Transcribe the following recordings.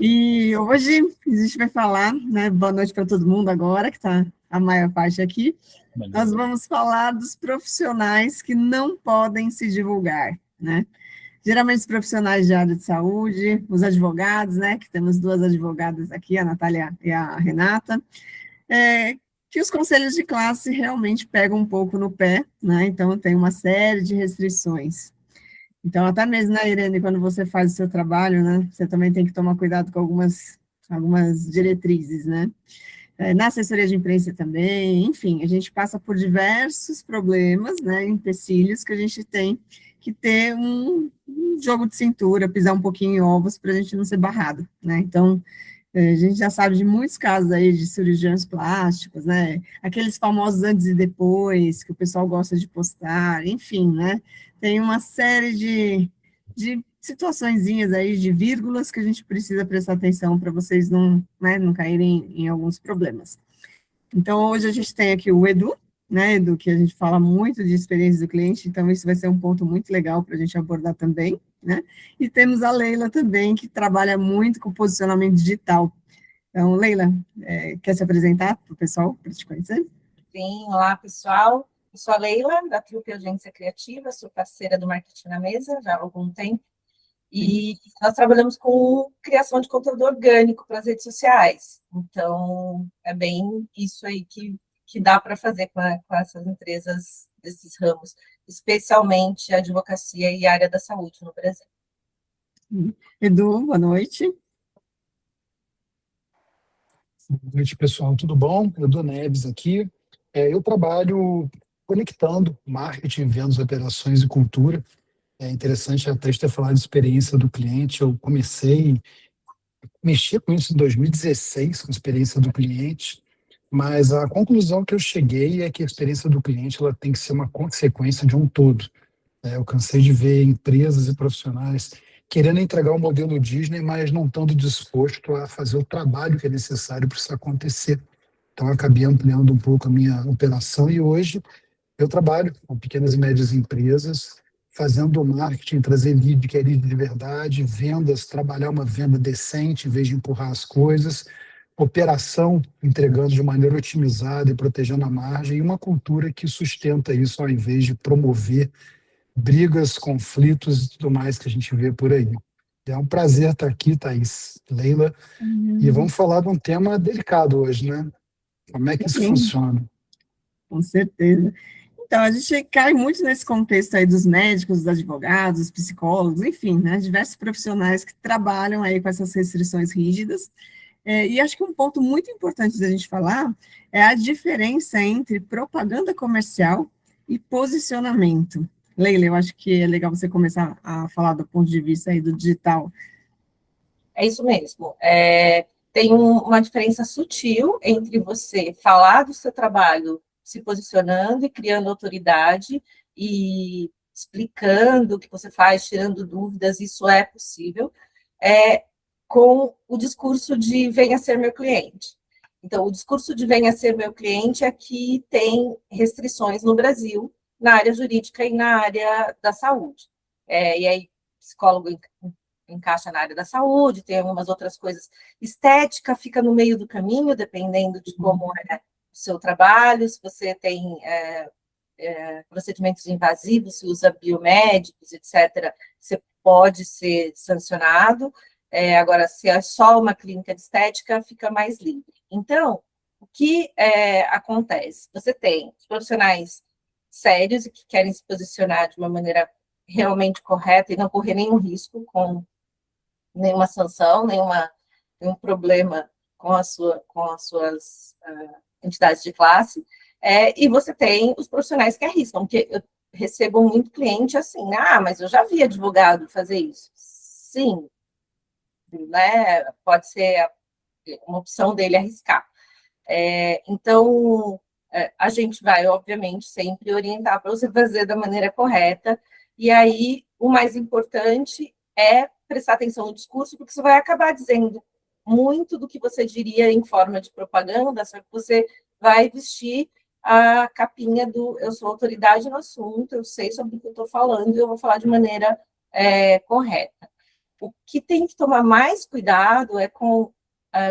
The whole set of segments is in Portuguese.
E hoje a gente vai falar, né? Boa noite para todo mundo agora, que está a maior parte aqui. Nós vamos falar dos profissionais que não podem se divulgar, né? Geralmente os profissionais de área de saúde, os advogados, né? Que temos duas advogadas aqui, a Natália e a Renata, que os conselhos de classe realmente pegam um pouco no pé, né? Então tem uma série de restrições. Então, até mesmo, né, Irene, quando você faz o seu trabalho, né, você também tem que tomar cuidado com algumas diretrizes, né? Na assessoria de imprensa também, enfim, a gente passa por diversos problemas, né, empecilhos que a gente tem que ter um jogo de cintura, pisar um pouquinho em ovos para a gente não ser barrado, né? Então, a gente já sabe de muitos casos aí de cirurgiões plásticos, né? Aqueles famosos antes e depois, que o pessoal gosta de postar, enfim, né? Tem uma série de situaçõezinhas aí, de vírgulas, que a gente precisa prestar atenção para vocês não, né, não caírem em alguns problemas. Então, hoje a gente tem aqui o Edu, né, Edu, que a gente fala muito de experiência do cliente, então isso vai ser um ponto muito legal para a gente abordar também, né? E temos a Leila também, que trabalha muito com posicionamento digital. Então, Leila, quer se apresentar para o pessoal, para te conhecer? Sim, olá pessoal, eu sou a Leila, da Trupe Agência Criativa, sou parceira do Marketing na Mesa já há algum tempo, e nós trabalhamos com criação de conteúdo orgânico para as redes sociais, então é bem isso aí que dá para fazer com essas empresas desses ramos, especialmente a advocacia e a área da saúde no Brasil. Edu, boa noite. Boa noite, pessoal, tudo bom? Edu Neves aqui. Eu trabalho conectando marketing, vendas, operações e cultura. É interessante até ter falado de experiência do cliente. Eu comecei a mexer com isso em 2016, com a experiência do cliente, mas a conclusão que eu cheguei é que a experiência do cliente ela tem que ser uma consequência de um todo. Eu cansei de ver empresas e profissionais querendo entregar o modelo Disney, mas não estando disposto a fazer o trabalho que é necessário para isso acontecer. Então, eu acabei ampliando um pouco a minha operação e hoje eu trabalho com pequenas e médias empresas, fazendo marketing, trazer lead, que é lead de verdade, vendas, trabalhar uma venda decente em vez de empurrar as coisas, operação, entregando de maneira otimizada e protegendo a margem, e uma cultura que sustenta isso ao invés de promover brigas, conflitos e tudo mais que a gente vê por aí. É um prazer estar aqui, Thaís, Leila, e vamos falar de um tema delicado hoje, né? Como é que isso funciona? Com certeza. Então, a gente cai muito nesse contexto aí dos médicos, dos advogados, dos psicólogos, enfim, né, diversos profissionais que trabalham aí com essas restrições rígidas. E acho que um ponto muito importante da gente falar é a diferença entre propaganda comercial e posicionamento. Leila, eu acho que é legal você começar a falar do ponto de vista aí do digital. É isso mesmo. Tem uma diferença sutil entre você falar do seu trabalho, se posicionando e criando autoridade e explicando o que você faz, tirando dúvidas, isso é possível, com o discurso de venha ser meu cliente. Então, o discurso de venha ser meu cliente aqui tem restrições no Brasil, na área jurídica e na área da saúde. E aí, psicólogo encaixa na área da saúde, tem algumas outras coisas. Estética fica no meio do caminho, dependendo de como é o seu trabalho, se você tem procedimentos invasivos, se usa biomédicos, etc., você pode ser sancionado. Agora, se é só uma clínica de estética, fica mais livre. Então, o que acontece? Você tem os profissionais sérios e que querem se posicionar de uma maneira realmente correta e não correr nenhum risco com nenhuma sanção, nenhum problema com as suas entidades de classe, e você tem os profissionais que arriscam, porque eu recebo muito cliente assim, mas eu já vi advogado fazer isso. Sim, né, pode ser uma opção dele arriscar. Então, a gente vai, obviamente, sempre orientar para você fazer da maneira correta, e aí o mais importante é prestar atenção no discurso, porque você vai acabar dizendo muito do que você diria em forma de propaganda, só que você vai vestir a capinha do eu sou autoridade no assunto, eu sei sobre o que eu estou falando e eu vou falar de maneira correta. O que tem que tomar mais cuidado é com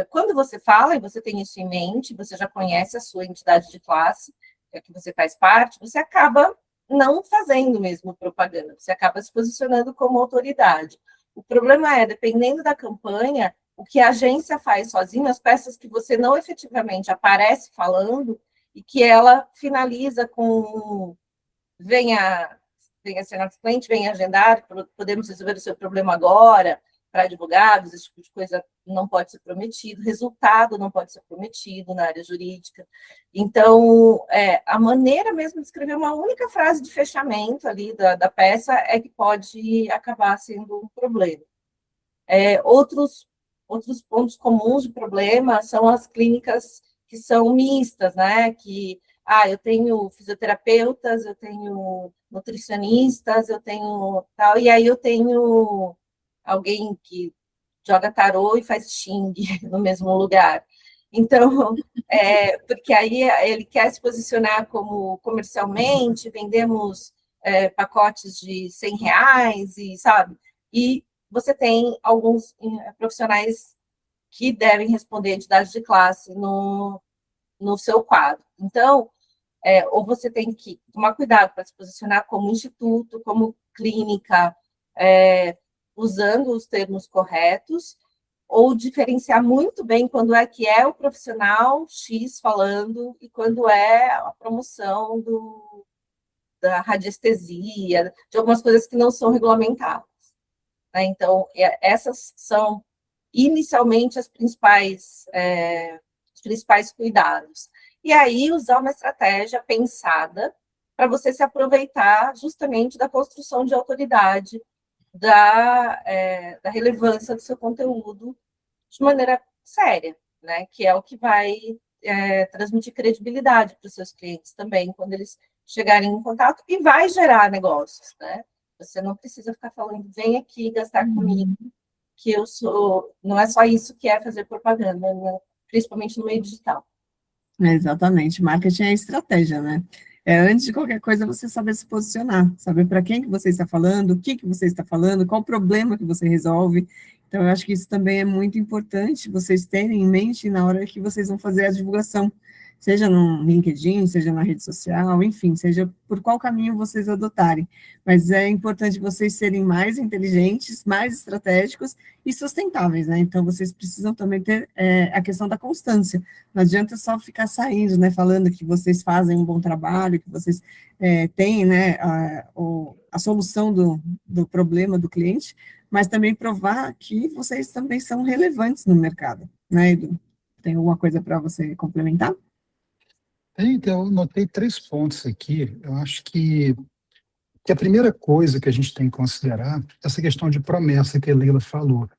quando você fala, e você tem isso em mente, você já conhece a sua entidade de classe, que é que você faz parte, você acaba não fazendo mesmo propaganda, você acaba se posicionando como autoridade. O problema é, dependendo da campanha, o que a agência faz sozinha, as peças que você não efetivamente aparece falando, e que ela finaliza com venha ser nosso cliente, venha agendar, podemos resolver o seu problema agora, para advogados, esse tipo de coisa não pode ser prometido, resultado não pode ser prometido na área jurídica. Então, a maneira mesmo de escrever uma única frase de fechamento ali da peça é que pode acabar sendo um problema. Outros pontos comuns de problema são as clínicas que são mistas, né? Que, eu tenho fisioterapeutas, eu tenho nutricionistas, eu tenho tal, e aí eu tenho alguém que joga tarô e faz xing no mesmo lugar. Então, porque aí ele quer se posicionar como comercialmente, vendemos pacotes de R$ 100, e sabe? E você tem alguns profissionais que devem responder a entidade de classe no seu quadro. Então, ou você tem que tomar cuidado para se posicionar como instituto, como clínica, usando os termos corretos, ou diferenciar muito bem quando é que é o profissional X falando e quando é a promoção da radiestesia, de algumas coisas que não são regulamentadas. Né? Então, essas são inicialmente os principais cuidados. E aí, usar uma estratégia pensada para você se aproveitar justamente da construção de autoridade, da relevância do seu conteúdo de maneira séria, né? Que é o que vai transmitir credibilidade para os seus clientes também, quando eles chegarem em contato, e vai gerar negócios, né? Você não precisa ficar falando, vem aqui gastar comigo, que eu sou... Não é só isso que é fazer propaganda, né? Principalmente no meio digital. Exatamente, marketing é estratégia, né? Antes de qualquer coisa, você saber se posicionar, saber para quem que você está falando, o que você está falando, qual o problema que você resolve. Então, eu acho que isso também é muito importante vocês terem em mente na hora que vocês vão fazer a divulgação, seja no LinkedIn, seja na rede social, enfim, seja por qual caminho vocês adotarem. Mas é importante vocês serem mais inteligentes, mais estratégicos e sustentáveis, né? Então, vocês precisam também ter a questão da constância. Não adianta só ficar saindo, né, falando que vocês fazem um bom trabalho, que vocês têm, né, a solução do problema do cliente, mas também provar que vocês também são relevantes no mercado, né, Edu? Tem alguma coisa para você complementar? Então, eu notei 3 pontos aqui. Eu acho que a primeira coisa que a gente tem que considerar é essa questão de promessa que a Leila falou.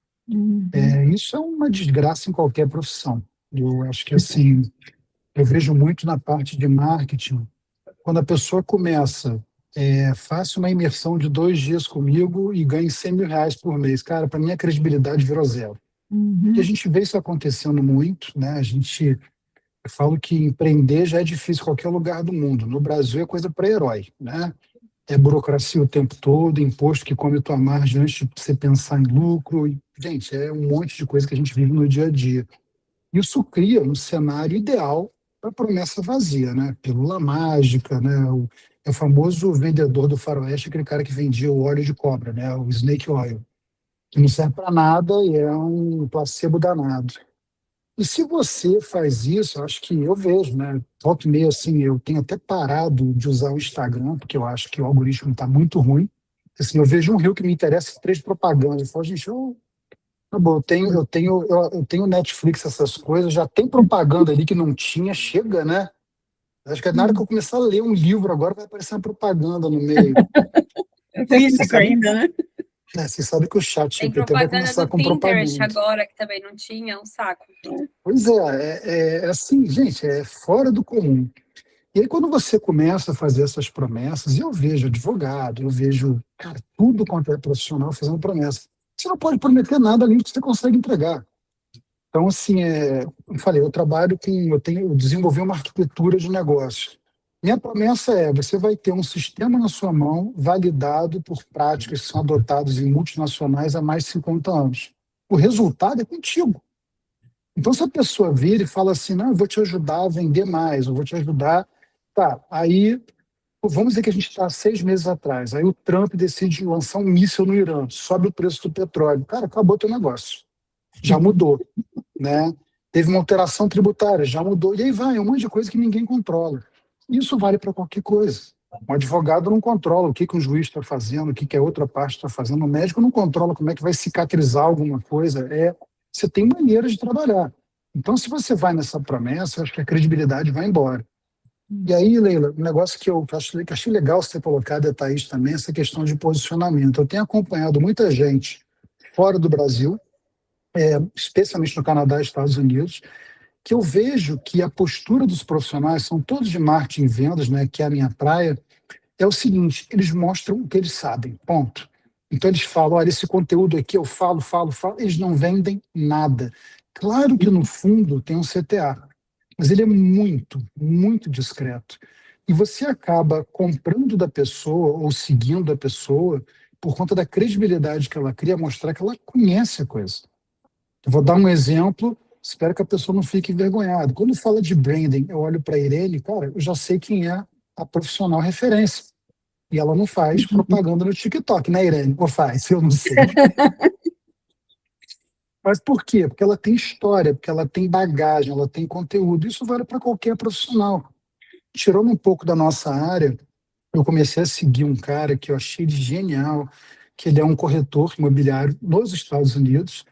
Isso é uma desgraça em qualquer profissão. Eu acho que, assim, eu vejo muito na parte de marketing, quando a pessoa começa, faça uma imersão de 2 dias comigo e ganhe R$ 100.000 por mês. Cara, para mim a credibilidade virou zero. E a gente vê isso acontecendo muito, né? Eu falo que empreender já é difícil em qualquer lugar do mundo. No Brasil é coisa para herói, né? É burocracia o tempo todo, imposto que come tua margem antes de você pensar em lucro. E, gente, é um monte de coisa que a gente vive no dia a dia. Isso cria um cenário ideal para promessa vazia, né? Pílula mágica, né? É o famoso vendedor do faroeste, aquele cara que vendia o óleo de cobra, né? O snake oil, que não serve para nada e é um placebo danado. E se você faz isso, eu acho que eu vejo, né? Volta e meia, assim, eu tenho até parado de usar o Instagram, porque eu acho que o algoritmo está muito ruim. Assim, eu vejo um reel que me interessa 3 propagandas. Eu falo, gente, tá bom, eu tenho Netflix, essas coisas, já tem propaganda ali que não tinha, chega, né? Acho que na hora que eu começar a ler um livro agora vai aparecer uma propaganda no meio. Físico ainda, né? Você sabe que o chat Tem GPT vai propaganda começar do com Pinterest propaganda. agora, que também não tinha, um saco. Pois é assim, gente, é fora do comum. E aí quando você começa a fazer essas promessas, e eu vejo advogado, eu vejo, cara, tudo quanto é profissional fazendo promessa. Você não pode prometer nada além do que você consegue entregar. Então, assim, eu falei, eu desenvolvi uma arquitetura de negócio. Minha promessa é, você vai ter um sistema na sua mão validado por práticas que são adotadas em multinacionais há mais de 50 anos. O resultado é contigo. Então, se a pessoa vira e fala assim, não, eu vou te ajudar a vender mais, eu vou te ajudar... Tá, aí, vamos dizer que a gente está 6 meses atrás, aí o Trump decide lançar um míssil no Irã, sobe o preço do petróleo. Cara, acabou teu negócio. Já mudou, né? Teve uma alteração tributária, já mudou. E aí vai, é um monte de coisa que ninguém controla. Isso vale para qualquer coisa. Um advogado não controla o que um juiz está fazendo, o que a outra parte está fazendo. O médico não controla como é que vai cicatrizar alguma coisa. Você tem maneira de trabalhar. Então, se você vai nessa promessa, eu acho que a credibilidade vai embora. E aí, Leila, um negócio que eu achei legal você ter colocado, a Thaís também, essa questão de posicionamento. Eu tenho acompanhado muita gente fora do Brasil, especialmente no Canadá e Estados Unidos, que eu vejo que a postura dos profissionais, são todos de marketing e vendas, né, que é a minha praia, é o seguinte, eles mostram o que eles sabem, ponto. Então eles falam, olha, esse conteúdo aqui eu falo, eles não vendem nada. Claro que no fundo tem um CTA, mas ele é muito, muito discreto. E você acaba comprando da pessoa ou seguindo a pessoa por conta da credibilidade que ela cria, mostrar que ela conhece a coisa. Eu vou dar um exemplo, espero que a pessoa não fique envergonhada. Quando fala de branding, eu olho para a Irene, cara, eu já sei quem é a profissional referência. E ela não faz propaganda no TikTok, né, Irene? Ou faz? Eu não sei. Mas por quê? Porque ela tem história, porque ela tem bagagem, ela tem conteúdo. Isso vale para qualquer profissional. Tirando um pouco da nossa área, eu comecei a seguir um cara que eu achei ele genial, que ele é um corretor imobiliário nos Estados Unidos,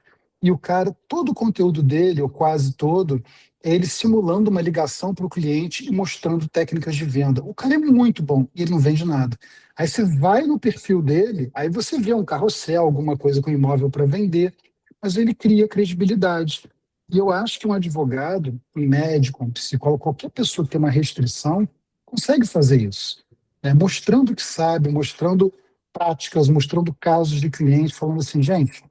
e o cara, todo o conteúdo dele, ou quase todo, é ele simulando uma ligação para o cliente e mostrando técnicas de venda. O cara é muito bom e ele não vende nada. Aí você vai no perfil dele, aí você vê um carrossel, alguma coisa com imóvel para vender, mas ele cria credibilidade. E eu acho que um advogado, um médico, um psicólogo, qualquer pessoa que tem uma restrição, consegue fazer isso, né? Mostrando que sabe, mostrando práticas, mostrando casos de clientes, falando assim, gente,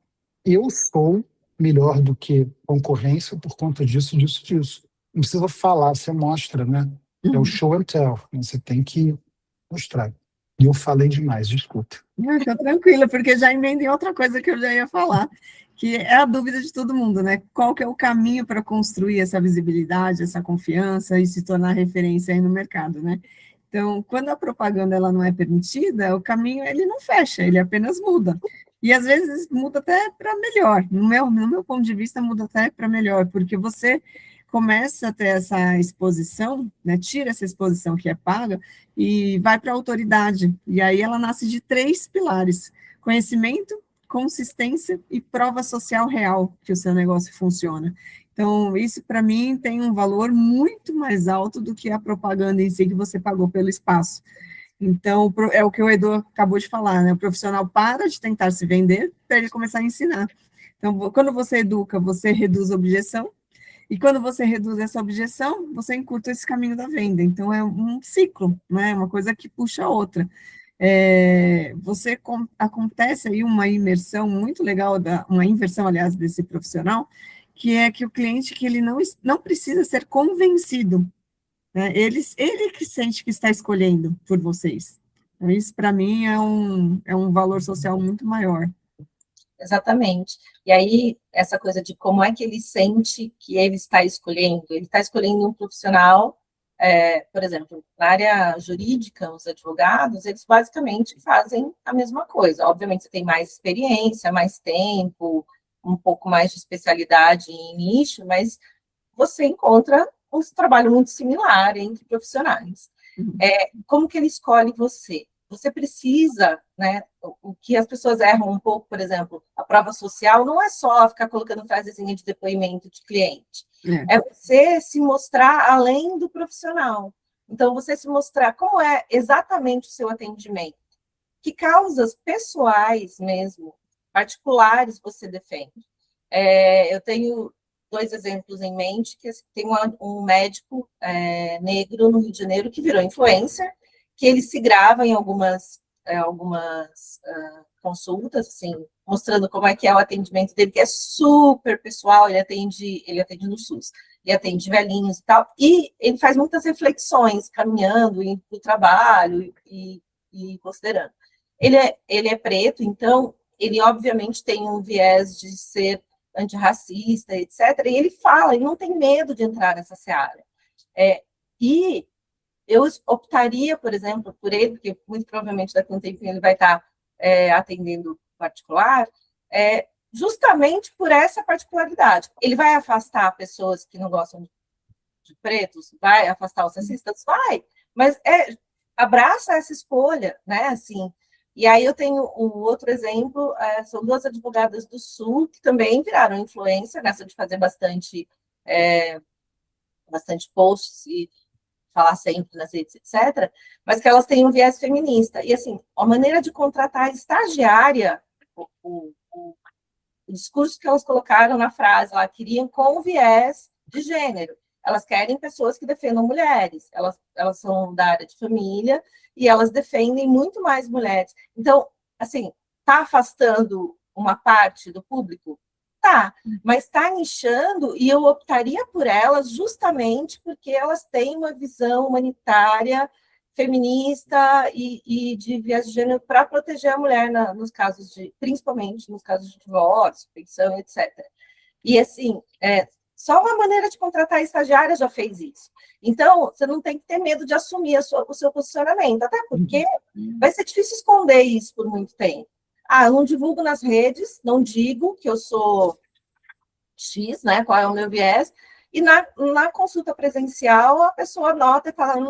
eu sou melhor do que concorrência por conta disso, disso, disso. Não precisa falar, você mostra, né? É o show and tell, né? Você tem que mostrar. E eu falei demais, desculpa. Não, fica tranquila, porque já emendei outra coisa que eu já ia falar, que é a dúvida de todo mundo, né? Qual que é o caminho para construir essa visibilidade, essa confiança e se tornar referência aí no mercado, né? Então, quando a propaganda ela não é permitida, o caminho ele não fecha, ele apenas muda. E às vezes muda até para melhor. No meu ponto de vista, muda até para melhor, porque você começa a ter essa exposição, né? Tira essa exposição que é paga e vai para a autoridade. E aí ela nasce de 3 pilares: conhecimento, consistência e prova social real que o seu negócio funciona. Então, isso para mim tem um valor muito mais alto do que a propaganda em si que você pagou pelo espaço. Então, é o que o Edu acabou de falar, né? O profissional para de tentar se vender para ele começar a ensinar. Então, quando você educa, você reduz a objeção, e quando você reduz essa objeção, você encurta esse caminho da venda. Então, é um ciclo, né? Uma coisa que puxa a outra. Acontece aí uma imersão muito legal, uma inversão, aliás, desse profissional, que é que o cliente que ele não precisa ser convencido, né? Ele que sente que está escolhendo por vocês. Então, isso, para mim, é um valor social muito maior. Exatamente. E aí, essa coisa de como é que ele sente que ele está escolhendo um profissional, por exemplo, na área jurídica, os advogados, eles basicamente fazem a mesma coisa. Obviamente, você tem mais experiência, mais tempo, um pouco mais de especialidade em nicho, mas você encontra um trabalho muito similar entre profissionais. Como que ele escolhe você? Você precisa, né, o que as pessoas erram um pouco, por exemplo, a prova social não é só ficar colocando frasezinha de depoimento de cliente, é você se mostrar além do profissional. Então, você se mostrar como é exatamente o seu atendimento, que causas pessoais mesmo, particulares, você defende. Eu tenho 2 exemplos em mente, que tem um médico negro no Rio de Janeiro que virou influencer, que ele se grava em algumas algumas consultas, assim, mostrando como é que é o atendimento dele, que é super pessoal, ele atende no SUS, e atende velhinhos e tal, e ele faz muitas reflexões, caminhando, indo para o trabalho e considerando. Ele é preto, então, ele obviamente tem um viés de ser antirracista, etc., e ele fala, ele não tem medo de entrar nessa seara. E eu optaria, por exemplo, por ele, porque muito provavelmente daqui a um tempinho ele vai estar atendendo particular, justamente por essa particularidade. Ele vai afastar pessoas que não gostam de pretos? Vai afastar os racistas? Vai, mas abraça essa escolha, né, assim. E aí eu tenho um outro exemplo, são duas advogadas do Sul que também viraram influencer nessa de fazer bastante posts e falar sempre nas redes, etc., mas que elas têm um viés feminista. E, assim, a maneira de contratar estagiária, o discurso que elas colocaram na frase, elas queriam com viés de gênero. Elas querem pessoas que defendam mulheres. Elas são da área de família e elas defendem muito mais mulheres. Então, assim, está afastando uma parte do público? Tá, mas está nichando e eu optaria por elas justamente porque elas têm uma visão humanitária, feminista e de viés de gênero para proteger a mulher nos casos principalmente nos casos de divórcio, pensão, etc. E assim, só uma maneira de contratar estagiária já fez isso. Então, você não tem que ter medo de assumir o seu posicionamento, até porque vai ser difícil esconder isso por muito tempo. Eu não divulgo nas redes, não digo que eu sou X, né, qual é o meu viés, e na consulta presencial a pessoa nota e fala,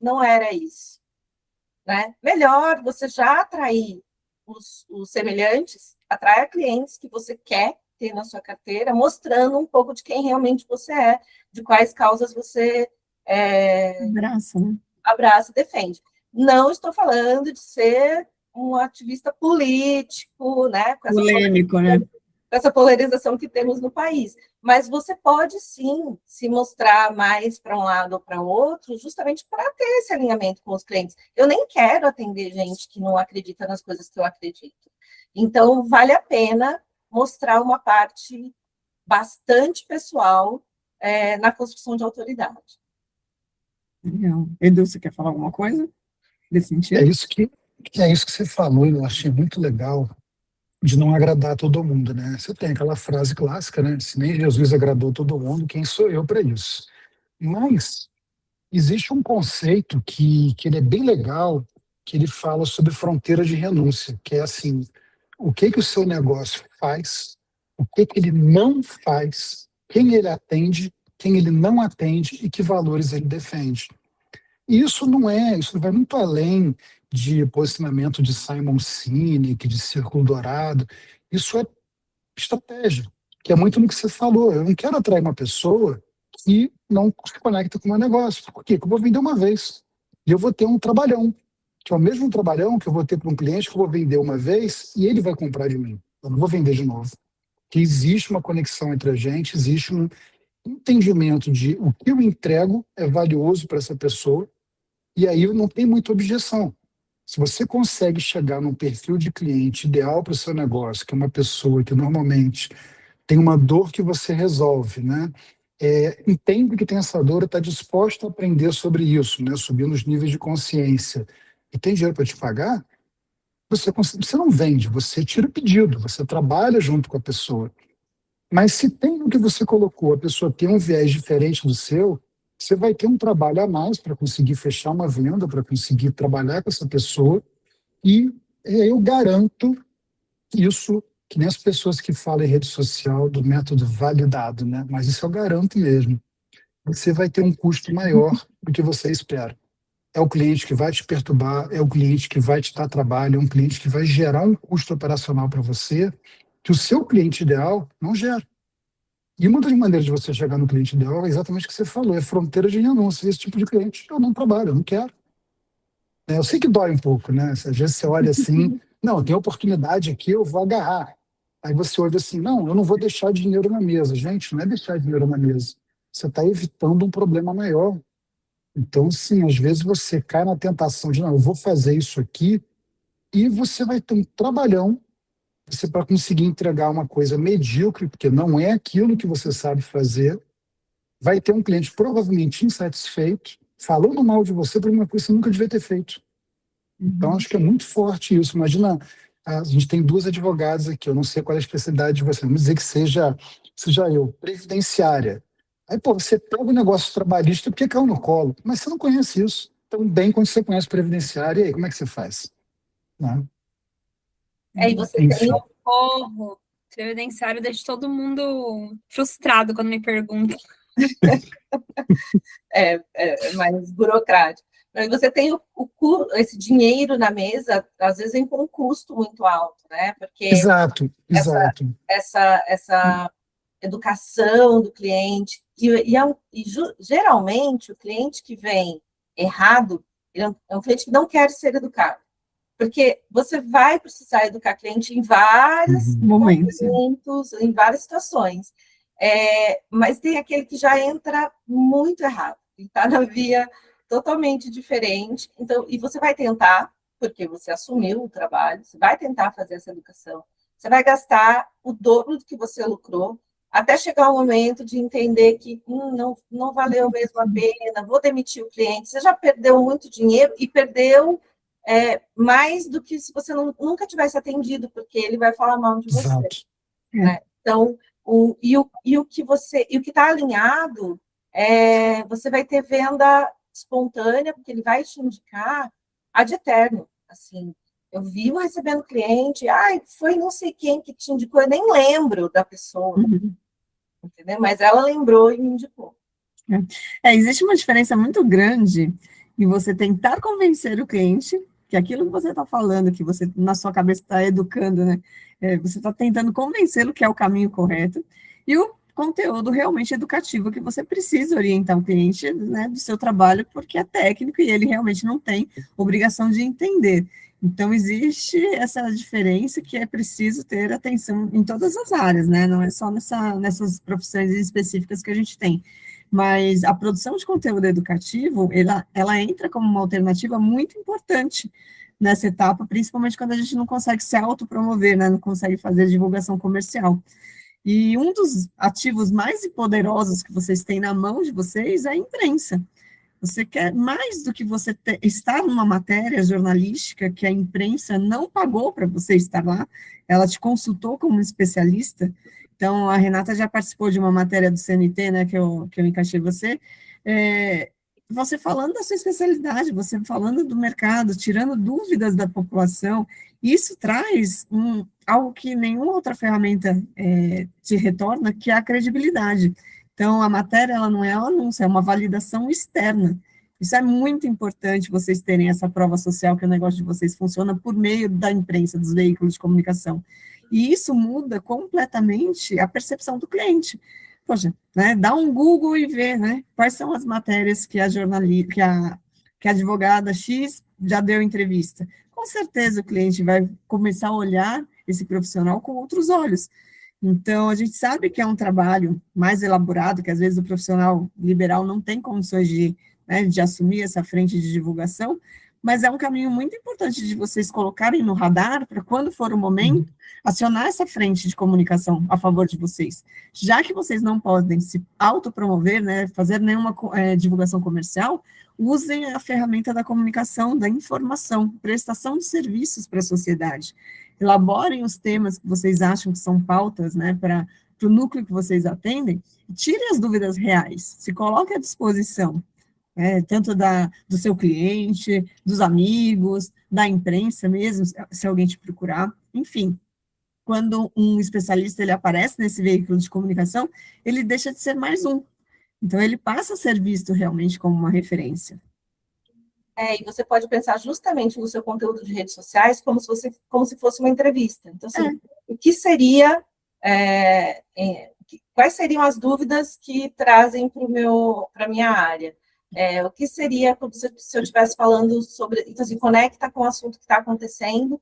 não era isso. Né? Melhor você já atrair os semelhantes, atrair clientes que você quer ter na sua carteira, mostrando um pouco de quem realmente você é, de quais causas você abraça e defende. Não estou falando de ser um ativista político, né? Polêmico, né? Com essa polarização que temos no país. Mas você pode, sim, se mostrar mais para um lado ou para outro, justamente para ter esse alinhamento com os clientes. Eu nem quero atender gente que não acredita nas coisas que eu acredito. Então, vale a pena mostrar uma parte bastante pessoal na construção de autoridade. Legal. Edu, você quer falar alguma coisa desse sentido? É isso que você falou, eu achei muito legal, de não agradar todo mundo, né? Você tem aquela frase clássica, né? Se nem Jesus agradou todo mundo, quem sou eu para isso? Mas existe um conceito que ele é bem legal, que ele fala sobre fronteira de renúncia, que é assim, o que o seu negócio faz, o que ele não faz, quem ele atende, quem ele não atende e que valores ele defende. E isso vai muito além de posicionamento de Simon Sinek, de Círculo Dourado. Isso é estratégia, que é muito no que você falou. Eu não quero atrair uma pessoa que não se conecta com o meu negócio. Por quê? Porque eu vou vender uma vez. E eu vou ter um trabalhão, que é o mesmo trabalhão que eu vou ter para um cliente que eu vou vender uma vez e ele vai comprar de mim. Eu não vou vender de novo. Que existe uma conexão entre a gente, existe um entendimento de o que eu entrego é valioso para essa pessoa. E aí não tem muita objeção. Se você consegue chegar num perfil de cliente ideal para o seu negócio, que é uma pessoa que normalmente tem uma dor que você resolve, né? Entende que tem essa dor e está disposto a aprender sobre isso, né? Subir nos níveis de consciência. E tem dinheiro para te pagar, você não vende, você tira o pedido, você trabalha junto com a pessoa. Mas se tem no que você colocou, a pessoa tem um viés diferente do seu, você vai ter um trabalho a mais para conseguir fechar uma venda, para conseguir trabalhar com essa pessoa. E eu garanto isso, que nem as pessoas que falam em rede social do método validado, né? Mas isso eu garanto mesmo. Você vai ter um custo maior do que você espera. É o cliente que vai te perturbar, é o cliente que vai te dar trabalho, é um cliente que vai gerar um custo operacional para você que o seu cliente ideal não gera. E uma das maneiras de você chegar no cliente ideal é exatamente o que você falou, é fronteira de renúncia. Esse tipo de cliente eu não trabalho, eu não quero. Eu sei que dói um pouco, né? Às vezes você olha assim, não, tem oportunidade aqui, eu vou agarrar. Aí você olha assim, não, eu não vou deixar dinheiro na mesa. Gente, não é deixar dinheiro na mesa. Você está evitando um problema maior. Então, sim, às vezes você cai na tentação de, não, eu vou fazer isso aqui e você vai ter um trabalhão, você para conseguir entregar uma coisa medíocre, porque não é aquilo que você sabe fazer, vai ter um cliente provavelmente insatisfeito, falando mal de você por uma coisa que você nunca devia ter feito. Então, acho que é muito forte isso. Imagina, a gente tem duas advogadas aqui, eu não sei qual é a especialidade de você, vamos dizer que seja eu, previdenciária. Aí, pô, você pega o negócio trabalhista porque caiu no colo, mas você não conhece isso tão bem quando você conhece previdenciária, e aí, como é que você faz? Né? E você Enfim. tem Socorro. Previdenciário deixa todo mundo frustrado quando me perguntam. mais burocrático. Mas você tem esse dinheiro na mesa, às vezes vem com um custo muito alto, né? Porque Exato. essa educação do cliente, geralmente o cliente que vem errado, ele é um cliente que não quer ser educado. Porque você vai precisar educar cliente em vários momentos, em várias situações. Mas tem aquele que já entra muito errado, ele está na via totalmente diferente. Então, e você vai tentar, porque você assumiu o trabalho, você vai tentar fazer essa educação, você vai gastar o dobro do que você lucrou, até chegar o momento de entender que não valeu mesmo a pena, vou demitir o cliente. Você já perdeu muito dinheiro e perdeu mais do que se você nunca tivesse atendido, porque ele vai falar mal de você. Né? Então, o que está alinhado, você vai ter venda espontânea, porque ele vai te indicar ad eterno. Assim, eu vivo recebendo cliente, foi não sei quem que te indicou, eu nem lembro da pessoa, entendeu? Mas ela lembrou e me indicou. Existe uma diferença muito grande em você tentar convencer o cliente que aquilo que você está falando, que você na sua cabeça está educando, né? Você está tentando convencê-lo que é o caminho correto, e o conteúdo realmente educativo que você precisa orientar o cliente, né, do seu trabalho, porque é técnico e ele realmente não tem obrigação de entender. Então, existe essa diferença que é preciso ter atenção em todas as áreas, né? Não é só nessas profissões específicas que a gente tem. Mas a produção de conteúdo educativo, ela entra como uma alternativa muito importante nessa etapa, principalmente quando a gente não consegue se autopromover, né? Não consegue fazer divulgação comercial. E um dos ativos mais poderosos que vocês têm na mão de vocês é a imprensa. Você quer mais do que você estar numa matéria jornalística que a imprensa não pagou para você estar lá, ela te consultou como um especialista. Então, a Renata já participou de uma matéria do CNT, né, que eu encaixei você, você falando da sua especialidade, você falando do mercado, tirando dúvidas da população, isso traz algo que nenhuma outra ferramenta te retorna, que é a credibilidade. Então, a matéria, ela não é um anúncio, é uma validação externa. Isso é muito importante, vocês terem essa prova social, que o negócio de vocês funciona por meio da imprensa, dos veículos de comunicação. E isso muda completamente a percepção do cliente. Poxa, né, dá um Google e vê, né, quais são as matérias que que a advogada X já deu entrevista. Com certeza o cliente vai começar a olhar esse profissional com outros olhos. Então, a gente sabe que é um trabalho mais elaborado, que às vezes o profissional liberal não tem condições de assumir essa frente de divulgação, mas é um caminho muito importante de vocês colocarem no radar para, quando for o momento, acionar essa frente de comunicação a favor de vocês. Já que vocês não podem se autopromover, né, fazer nenhuma divulgação comercial, usem a ferramenta da comunicação, da informação, prestação de serviços para a sociedade. Elaborem os temas que vocês acham que são pautas, né, para o núcleo que vocês atendem, e tirem as dúvidas reais, se coloque à disposição, tanto do seu cliente, dos amigos, da imprensa mesmo, se alguém te procurar, enfim. Quando um especialista ele aparece nesse veículo de comunicação, ele deixa de ser mais um. Então, ele passa a ser visto realmente como uma referência. E você pode pensar justamente no seu conteúdo de redes sociais como se fosse uma entrevista. Então, assim, o que seria, quais seriam as dúvidas que trazem para a minha área? O que seria como se eu estivesse falando sobre, então, assim, conecta com o assunto que está acontecendo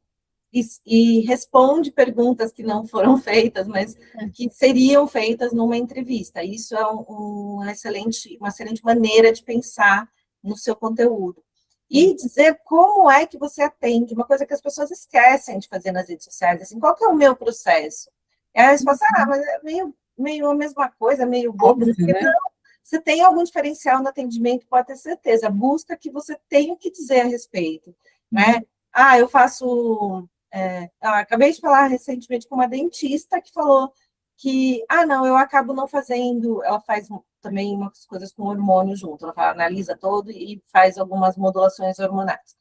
e responde perguntas que não foram feitas, mas que seriam feitas numa entrevista. Isso é uma excelente maneira de pensar no seu conteúdo. e dizer como é que você atende, uma coisa que as pessoas esquecem de fazer nas redes sociais, assim, qual que é o meu processo? E aí você fala assim, mas é meio a mesma coisa, meio bobo, Óbvio, né? você tem algum diferencial no atendimento, pode ter certeza, busca que você tem o que dizer a respeito, né? Eu faço... eu acabei de falar recentemente com uma dentista que falou que, não, eu acabo não fazendo, ela faz também umas coisas com hormônio junto, ela analisa todo e faz algumas modulações hormonais.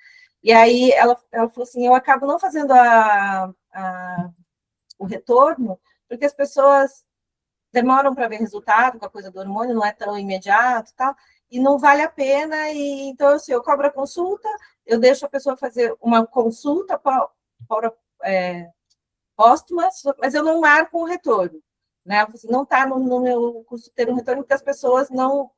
E aí ela falou assim, eu acabo não fazendo o retorno, porque as pessoas demoram para ver resultado com a coisa do hormônio, não é tão imediato e tal, e não vale a pena, e então assim, eu cobro a consulta, eu deixo a pessoa fazer uma consulta póstuma, mas eu não marco um retorno, né? Assim, não está no meu custo ter um retorno, porque as pessoas não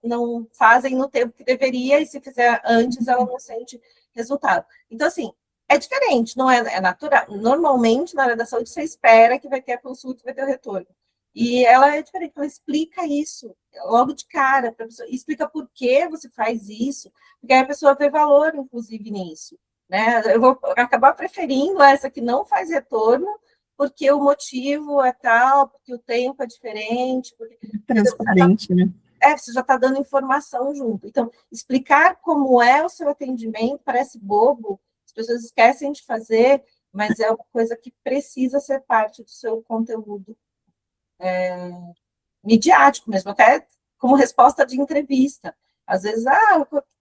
fazem no tempo que deveria, e se fizer antes, ela não sente resultado. Então, assim, é diferente, não é natural. Normalmente, na área da saúde, você espera que vai ter a consulta e vai ter o retorno. E ela é diferente, ela explica isso logo de cara, para a pessoa, explica por que você faz isso, porque aí a pessoa vê valor, inclusive, nisso. Né? Eu vou acabar preferindo essa que não faz retorno, porque o motivo é tal, porque o tempo é diferente. Transparente, né? Você já está dando informação junto. Então, explicar como é o seu atendimento parece bobo, as pessoas esquecem de fazer, mas é uma coisa que precisa ser parte do seu conteúdo midiático mesmo, até como resposta de entrevista. Às vezes,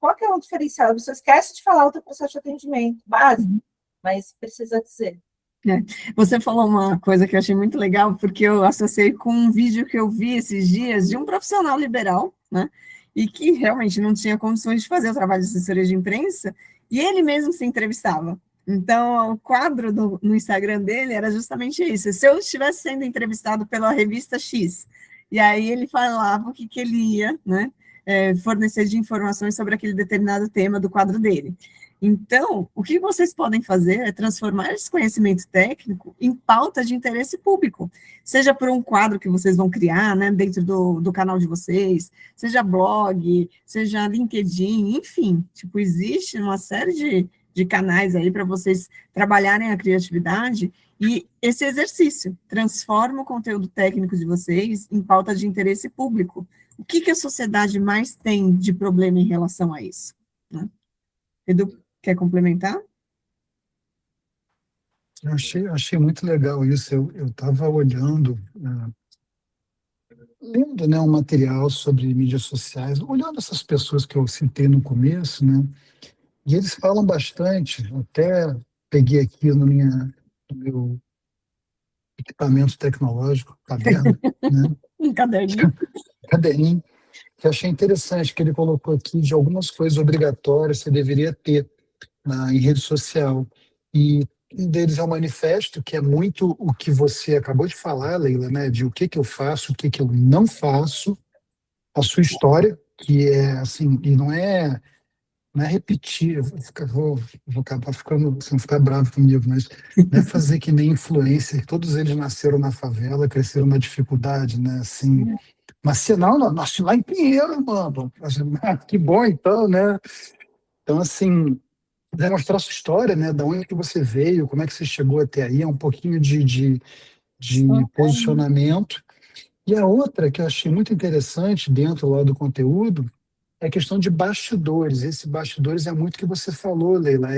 qual que é o diferencial? A pessoa esquece de falar o teu processo de atendimento básico, mas precisa dizer. Você falou uma coisa que eu achei muito legal, porque eu associei com um vídeo que eu vi esses dias de um profissional liberal, né? E que realmente não tinha condições de fazer o trabalho de assessoria de imprensa, e ele mesmo se entrevistava. Então, o quadro no Instagram dele era justamente isso. Se eu estivesse sendo entrevistado pela revista X, e aí ele falava o que ele ia, né, fornecer de informações sobre aquele determinado tema do quadro dele. Então, o que vocês podem fazer é transformar esse conhecimento técnico em pauta de interesse público, seja por um quadro que vocês vão criar, né, dentro do canal de vocês, seja blog, seja LinkedIn, enfim, tipo, existe uma série de canais aí para vocês trabalharem a criatividade e esse exercício transforma o conteúdo técnico de vocês em pauta de interesse público. O que a sociedade mais tem de problema em relação a isso? Né? Edu, quer complementar? Eu achei muito legal isso. Eu estava olhando, lendo, né, um material sobre mídias sociais, olhando essas pessoas que eu citei no começo, né, e eles falam bastante. Eu até peguei aqui no meu equipamento tecnológico, caderno, né, Um caderninho. caderninho, que eu achei interessante, que ele colocou aqui de algumas coisas obrigatórias que você deveria ter em rede social. E um deles é o manifesto, que é muito o que você acabou de falar, Leila, né? De o que eu faço, o que eu não faço, a sua história, que é assim, e não é repetir, vou acabar ficando, você não ficar bravo comigo, mas não é fazer que nem influencer, todos eles nasceram na favela, cresceram na dificuldade, né? Assim, mas não, nasci lá em Pinheiro, mano. Que bom então, né? Então, assim, demonstrar sua história, né? Da onde que você veio, como é que você chegou até aí, é um pouquinho de posicionamento. E a outra que eu achei muito interessante dentro lá do conteúdo é a questão de bastidores. Esse bastidores é muito o que você falou, Leila,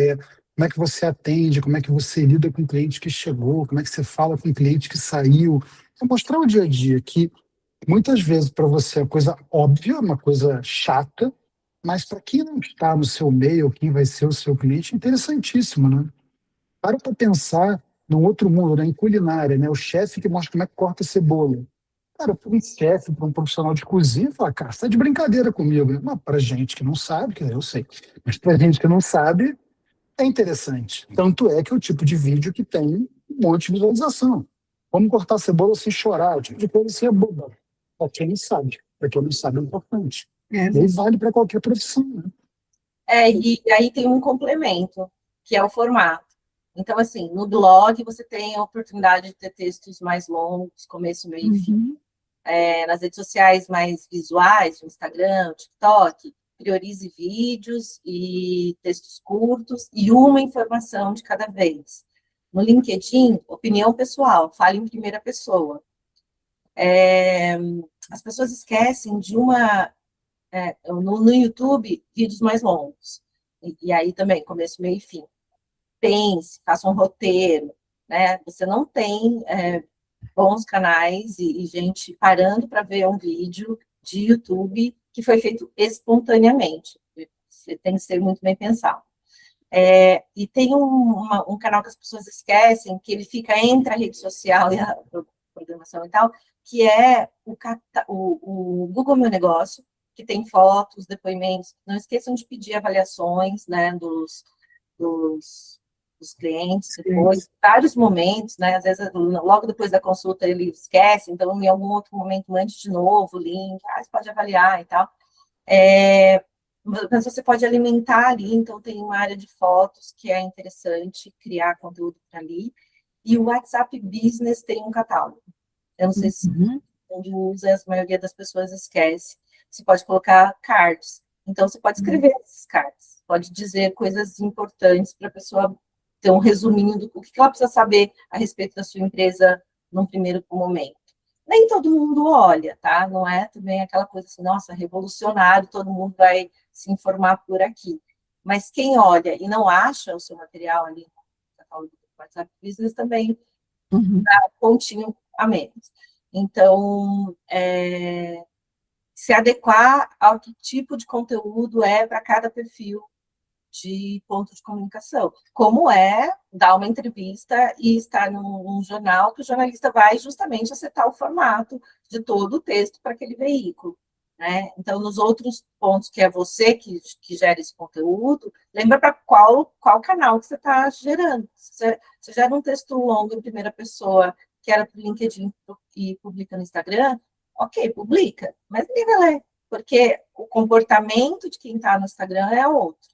como é que você atende, como é que você lida com o cliente que chegou, como é que você fala com o cliente que saiu. É mostrar o dia a dia, que muitas vezes para você é uma coisa óbvia, uma coisa chata, mas para quem não está no seu meio, quem vai ser o seu cliente, é interessantíssimo, né? Para pensar num outro mundo, né? Em culinária, né? O chefe que mostra como é que corta cebola. Cara, para um chefe, para um profissional de cozinha, fala, cara, você tá de brincadeira comigo, né? Mas para gente que não sabe, que eu sei, mas para gente que não sabe, é interessante. Tanto é que é o tipo de vídeo que tem um monte de visualização. Como cortar cebola sem chorar, o tipo de coisa assim é boba. Para quem não sabe. Para quem não sabe é importante. E aí vale para qualquer profissão, né? E aí tem um complemento, que é o formato. Então, assim, no blog você tem a oportunidade de ter textos mais longos, começo, meio e fim. Nas redes sociais mais visuais, no Instagram, no TikTok, priorize vídeos e textos curtos e uma informação de cada vez. No LinkedIn, opinião pessoal, fale em primeira pessoa. As pessoas esquecem de no YouTube, vídeos mais longos. E aí também, começo, meio e fim. Pense, faça um roteiro, né? Você não tem bons canais e gente parando para ver um vídeo de YouTube que foi feito espontaneamente. Você tem que ser muito bem pensado. E tem um canal que as pessoas esquecem, que ele fica entre a rede social e a programação e tal, que é o Google Meu Negócio, que tem fotos, depoimentos. Não esqueçam de pedir avaliações, né, dos clientes, depois, vários momentos, né, às vezes logo depois da consulta ele esquece, então em algum outro momento mande de novo o link, você pode avaliar e tal. Mas você pode alimentar ali, então tem uma área de fotos que é interessante criar conteúdo para ali, e o WhatsApp Business tem um catálogo. Eu não sei se onde usa, a maioria das pessoas esquece. Você pode colocar cards, então você pode escrever esses cards, pode dizer coisas importantes para a pessoa ter um resuminho do que ela precisa saber a respeito da sua empresa num primeiro momento. Nem todo mundo olha, tá? Não é também aquela coisa assim, nossa, revolucionário, todo mundo vai se informar por aqui. Mas quem olha e não acha o seu material ali no catálogo do WhatsApp Business também dá um pontinho a menos. Então, se adequar ao que tipo de conteúdo para cada perfil de ponto de comunicação, como dar uma entrevista e estar num jornal, que o jornalista vai justamente acertar o formato de todo o texto para aquele veículo, né? Então, nos outros pontos que é você que gera esse conteúdo, lembra para qual canal que você está gerando. Se você gera um texto longo em primeira pessoa, que era para o LinkedIn e publica no Instagram, ok, publica, mas ninguém vai ler, porque o comportamento de quem está no Instagram é outro.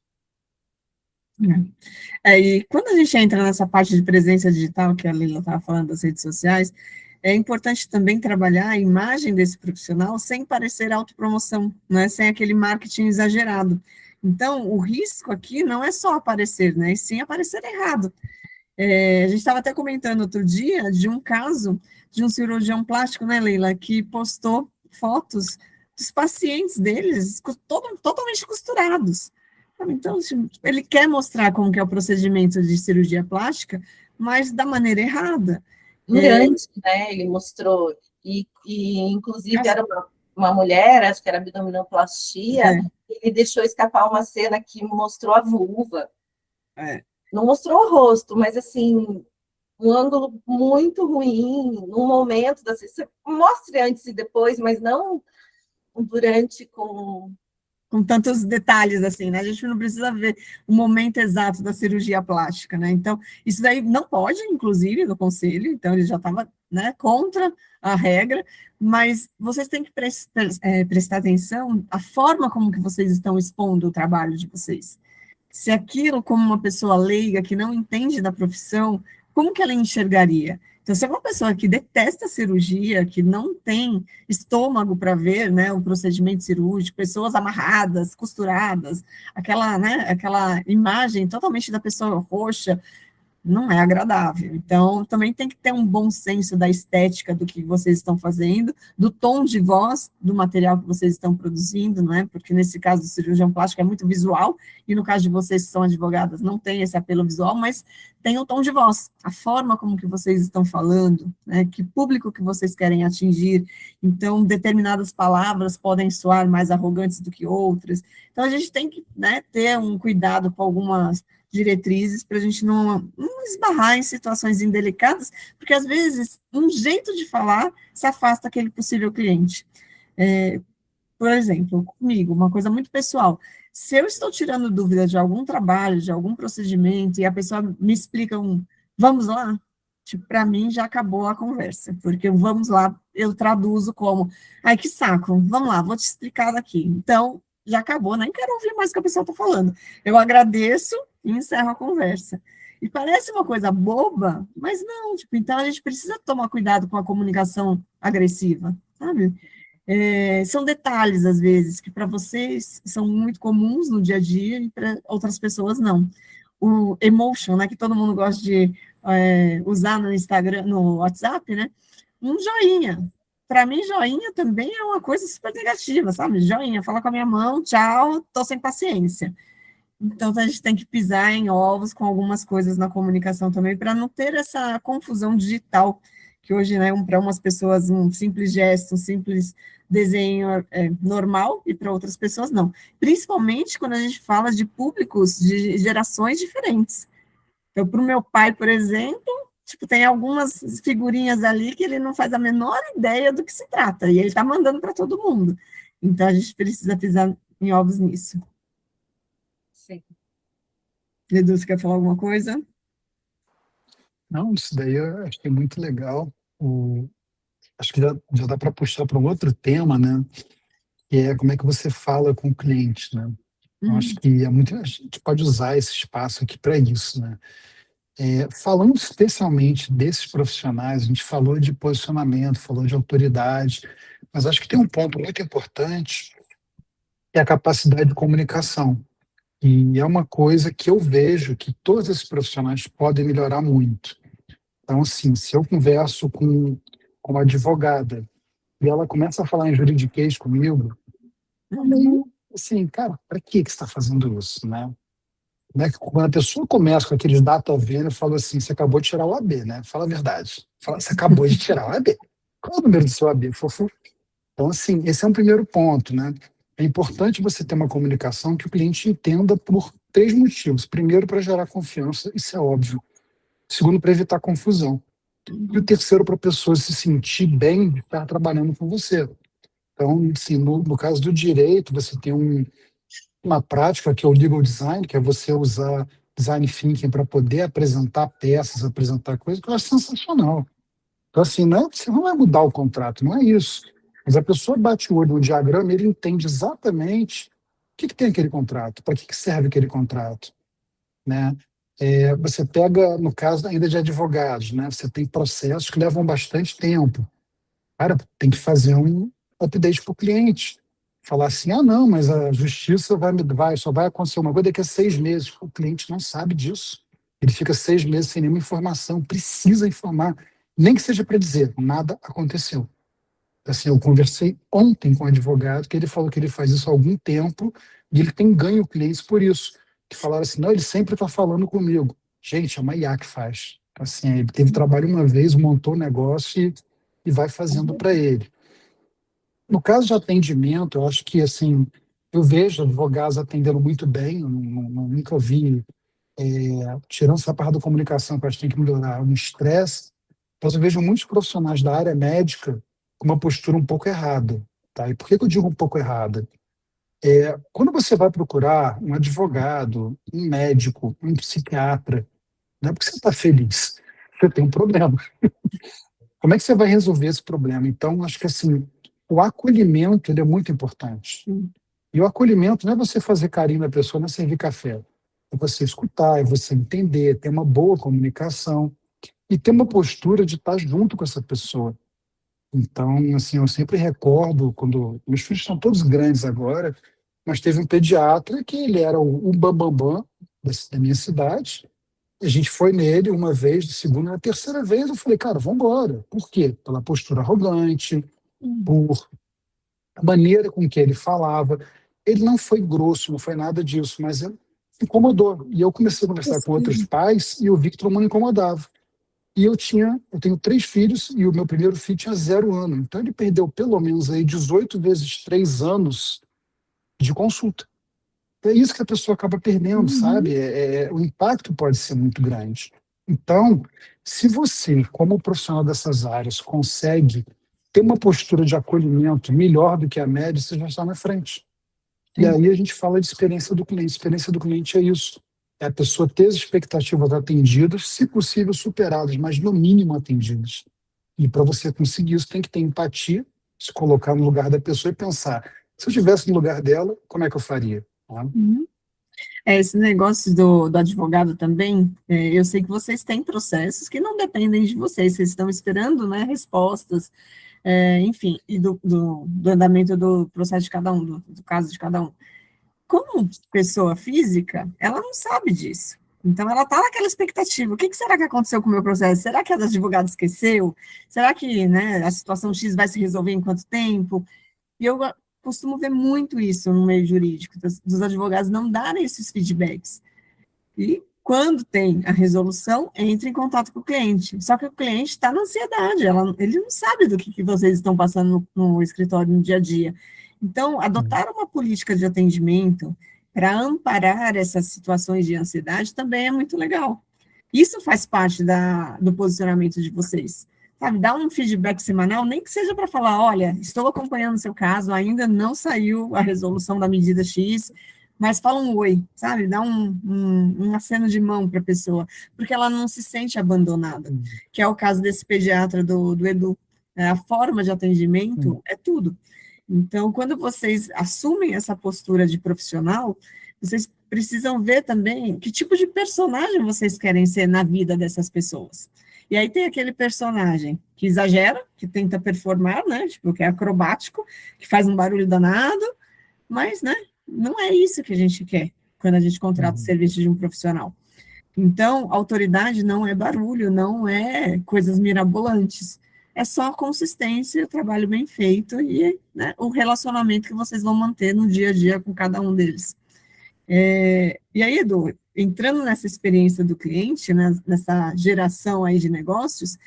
E quando a gente entra nessa parte de presença digital, que a Leila estava falando das redes sociais, é importante também trabalhar a imagem desse profissional sem parecer autopromoção, né, sem aquele marketing exagerado. Então, o risco aqui não é só aparecer, né, e sim aparecer errado. A gente estava até comentando outro dia de um caso de um cirurgião plástico, né, Leila, que postou fotos dos pacientes deles totalmente costurados. Então, ele quer mostrar como que é o procedimento de cirurgia plástica, mas da maneira errada. Durante, né, ele mostrou, e inclusive era uma mulher, acho que era abdominoplastia, ele deixou escapar uma cena que mostrou a vulva. Não mostrou o rosto, mas assim, um ângulo muito ruim, num momento, você mostre antes e depois, mas não durante com tantos detalhes assim, né? A gente não precisa ver o momento exato da cirurgia plástica, né? Então, isso daí não pode, inclusive, no conselho, então ele já estava, né, contra a regra, mas vocês têm que prestar atenção à forma como que vocês estão expondo o trabalho de vocês. Se aquilo, como uma pessoa leiga que não entende da profissão, como que ela enxergaria? Então, se é uma pessoa que detesta cirurgia, que não tem estômago para ver, né, um procedimento cirúrgico, pessoas amarradas, costuradas, aquela imagem totalmente da pessoa roxa, não é agradável. Então, também tem que ter um bom senso da estética do que vocês estão fazendo, do tom de voz do material que vocês estão produzindo, não é? Porque nesse caso do cirurgião plástico é muito visual, e no caso de vocês que são advogadas, não tem esse apelo visual, mas tem o tom de voz, a forma como que vocês estão falando, né? Que público que vocês querem atingir. Então, determinadas palavras podem soar mais arrogantes do que outras. Então, a gente tem que, né, ter um cuidado com algumas diretrizes para a gente não esbarrar em situações indelicadas, porque às vezes um jeito de falar se afasta aquele possível cliente. Por exemplo, comigo, uma coisa muito pessoal, se eu estou tirando dúvida de algum trabalho, de algum procedimento, e a pessoa me explica vamos lá, tipo, para mim já acabou a conversa, porque o vamos lá eu traduzo como, ai que saco, vamos lá, vou te explicar daqui. Então, já acabou, nem quero ouvir mais o que a pessoa está falando. Eu agradeço e encerro a conversa. E parece uma coisa boba, mas não, tipo, então a gente precisa tomar cuidado com a comunicação agressiva, sabe? São detalhes, às vezes, que para vocês são muito comuns no dia a dia e para outras pessoas não. O emotion, né, que todo mundo gosta de usar no Instagram, no WhatsApp, né? Um joinha. Para mim, joinha também é uma coisa super negativa, sabe? Joinha, fala com a minha mão, tchau, tô sem paciência. Então, a gente tem que pisar em ovos com algumas coisas na comunicação também, para não ter essa confusão digital, que hoje, né, para umas pessoas, um simples gesto, um simples desenho é normal, e para outras pessoas não. Principalmente quando a gente fala de públicos de gerações diferentes. Então, para o meu pai, por exemplo, tipo, tem algumas figurinhas ali que ele não faz a menor ideia do que se trata, e ele está mandando para todo mundo. Então, a gente precisa pisar em ovos nisso. Sim. Edu, você quer falar alguma coisa? Não, isso daí eu achei muito legal. Acho que já dá para puxar para um outro tema, né? Que é como é que você fala com o cliente, né? Eu acho que a gente pode usar esse espaço aqui para isso, né? Falando especialmente desses profissionais, a gente falou de posicionamento, falou de autoridade, mas acho que tem um ponto muito importante, que é a capacidade de comunicação. E é uma coisa que eu vejo que todos esses profissionais podem melhorar muito. Então, assim, se eu converso com uma advogada e ela começa a falar em juridiquês comigo, assim, cara, para que você está fazendo isso, né? Né? Quando a pessoa começa com aqueles data vendo, eu falo assim, você acabou de tirar o AB, né? Fala a verdade. Fala, você acabou de tirar o AB. Qual é o número do seu AB, fofo? Então, assim, esse é um primeiro ponto, né? É importante você ter uma comunicação que o cliente entenda por três motivos. Primeiro, para gerar confiança, isso é óbvio. Segundo, para evitar confusão. E o terceiro, para a pessoa se sentir bem de estar trabalhando com você. Então, assim, no caso do direito, você tem uma prática que é o legal design, que é você usar design thinking para poder apresentar peças, apresentar coisas, que eu acho sensacional. Então, assim, você não vai mudar o contrato, não é isso. Mas a pessoa bate o olho no diagrama e ele entende exatamente o que tem aquele contrato, para que serve aquele contrato, né? Você pega, no caso ainda de advogados, né? Você tem processos que levam bastante tempo. Cara, tem que fazer um update para o cliente. Falar assim, não, mas a justiça só vai acontecer uma coisa daqui a 6 meses. O cliente não sabe disso. Ele fica 6 meses sem nenhuma informação, precisa informar. Nem que seja para dizer, nada aconteceu. Assim, eu conversei ontem com um advogado que ele falou que ele faz isso há algum tempo e ele tem ganho clientes por isso. Que falaram assim, não, ele sempre está falando comigo. Gente, é uma IA que faz. Assim, ele teve trabalho uma vez, montou o negócio e vai fazendo para ele. No caso de atendimento, eu acho que, assim, eu vejo advogados atendendo muito bem, eu nunca vi, tirando essa parte da comunicação, que eu acho que tem que melhorar, um estresse, mas eu vejo muitos profissionais da área médica com uma postura um pouco errada. Tá? E por que eu digo um pouco errada? Quando você vai procurar um advogado, um médico, um psiquiatra, não é porque você está feliz, você tem um problema. Como é que você vai resolver esse problema? Então, acho que assim, o acolhimento ele é muito importante. E o acolhimento não é você fazer carinho na pessoa, não é servir café. É você escutar, é você entender, ter uma boa comunicação e ter uma postura de estar junto com essa pessoa. Então, assim, eu sempre recordo, quando meus filhos estão todos grandes agora, mas teve um pediatra que ele era o bambambam da minha cidade. A gente foi nele uma vez, de segunda, na terceira vez eu falei, cara, vamos embora. Por quê? Pela postura arrogante, por a maneira com que ele falava. Ele não foi grosso, não foi nada disso, mas incomodou. E eu comecei a conversar com outros pais e eu vi que todo mundo incomodava. E eu tenho 3 filhos e o meu primeiro filho tinha 0 ano. Então ele perdeu pelo menos aí 18 vezes 3 anos de consulta. É isso que a pessoa acaba perdendo, sabe? O impacto pode ser muito grande. Então, se você, como profissional dessas áreas, consegue ter uma postura de acolhimento melhor do que a média, você já está na frente. E aí a gente fala de experiência do cliente. Experiência do cliente é isso. É a pessoa ter as expectativas atendidas, se possível superadas, mas no mínimo atendidas. E para você conseguir isso, tem que ter empatia, se colocar no lugar da pessoa e pensar, se eu estivesse no lugar dela, como é que eu faria? Esse negócio do advogado também, eu sei que vocês têm processos que não dependem de vocês estão esperando, né, respostas enfim, e do andamento do processo de cada um, do caso de cada um. Como pessoa física, ela não sabe disso. Então, ela está naquela expectativa. O que será que aconteceu com o meu processo? Será que a advogada esqueceu? Será que, né, a situação X vai se resolver em quanto tempo? E eu costumo ver muito isso no meio jurídico, dos advogados não darem esses feedbacks. E quando tem a resolução, entra em contato com o cliente. Só que o cliente está na ansiedade, ele não sabe do que vocês estão passando no escritório no dia a dia. Então, adotar uma política de atendimento para amparar essas situações de ansiedade também é muito legal. Isso faz parte do posicionamento de vocês. Sabe, dá um feedback semanal, nem que seja para falar, olha, estou acompanhando o seu caso, ainda não saiu a resolução da medida X, mas fala um oi, sabe? Dá um aceno de mão para a pessoa, porque ela não se sente abandonada, que é o caso desse pediatra do Edu. A forma de atendimento é tudo. Então, quando vocês assumem essa postura de profissional, vocês precisam ver também que tipo de personagem vocês querem ser na vida dessas pessoas. E aí tem aquele personagem que exagera, que tenta performar, né? Tipo, que é acrobático, que faz um barulho danado, mas, né? Não é isso que a gente quer quando a gente contrata o serviço de um profissional. Então, autoridade não é barulho, não é coisas mirabolantes. É só consistência, trabalho bem feito e, né, o relacionamento que vocês vão manter no dia a dia com cada um deles. E aí, Edu, entrando nessa experiência do cliente, né, nessa geração aí de negócios,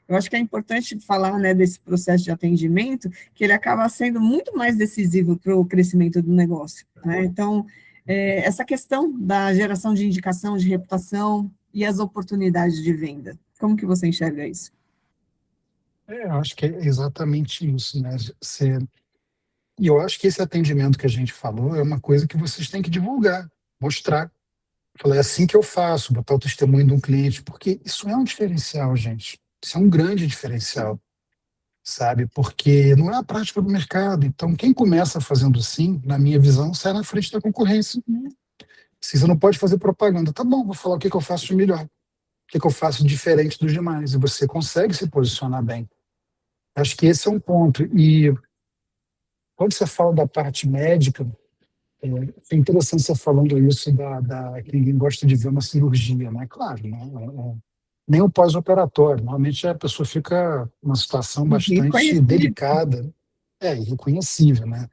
eu acho que é importante falar, né, desse processo de atendimento, que ele acaba sendo muito mais decisivo para o crescimento do negócio, né? Então, essa questão da geração de indicação, de reputação e as oportunidades de venda, como que você enxerga isso? Eu acho que é exatamente isso, né? E eu acho que esse atendimento que a gente falou é uma coisa que vocês têm que divulgar, mostrar. Falei, é assim que eu faço, botar o testemunho de um cliente, porque isso é um diferencial, gente. Isso é um grande diferencial, sabe? Porque não é a prática do mercado. Então, quem começa fazendo assim, na minha visão, sai na frente da concorrência. Se você não pode fazer propaganda, tá bom, vou falar o que eu faço de melhor, o que eu faço diferente dos demais, e você consegue se posicionar bem. Acho que esse é um ponto. E quando você fala da parte médica, é interessante você falando isso que ninguém gosta de ver uma cirurgia, né? Claro, né? Nem o pós-operatório. Normalmente a pessoa fica numa situação bastante delicada, irreconhecível, né?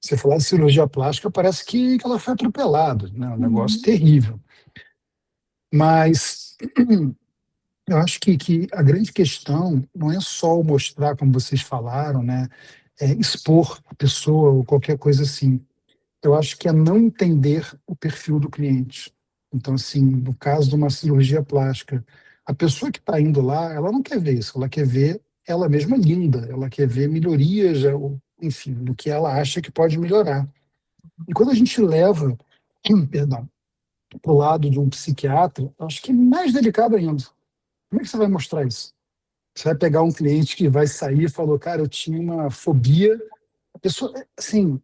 Você falar de cirurgia plástica, parece que ela foi atropelada, né? Um negócio terrível. Mas eu acho que a grande questão não é só o mostrar, como vocês falaram, né? Expor a pessoa ou qualquer coisa assim. Eu acho que é não entender o perfil do cliente. Então, assim, no caso de uma cirurgia plástica, a pessoa que está indo lá, ela não quer ver isso, ela quer ver ela mesma linda, ela quer ver melhorias, enfim, do que ela acha que pode melhorar. E quando a gente leva, perdão, para o lado de um psiquiatra, acho que é mais delicado ainda. Como é que você vai mostrar isso? Você vai pegar um cliente que vai sair e falou, cara, eu tinha uma fobia. A pessoa, assim,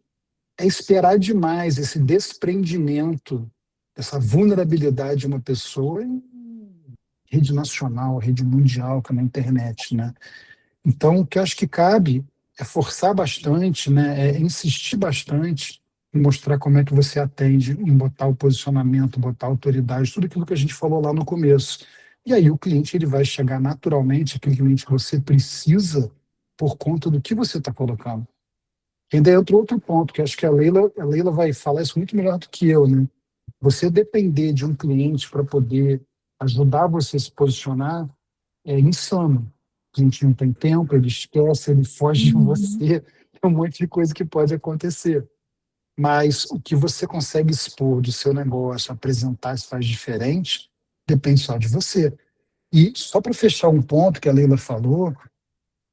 é esperar demais esse desprendimento, essa vulnerabilidade de uma pessoa em rede nacional, rede mundial, que é na internet, né? Então, o que eu acho que cabe é forçar bastante, né? É insistir bastante em mostrar como é que você atende, em botar o posicionamento, botar a autoridade, tudo aquilo que a gente falou lá no começo. E aí o cliente ele vai chegar naturalmente, aquele cliente que você precisa por conta do que você está colocando. E ainda entra outro ponto, que acho que a Leila vai falar isso muito melhor do que eu, né? Você depender de um cliente para poder ajudar você a se posicionar é insano. A gente não tem tempo, ele esquece, ele foge de você, tem um monte de coisa que pode acontecer. Mas o que você consegue expor do seu negócio, apresentar se faz diferente, depende só de você. E só para fechar um ponto que a Leila falou,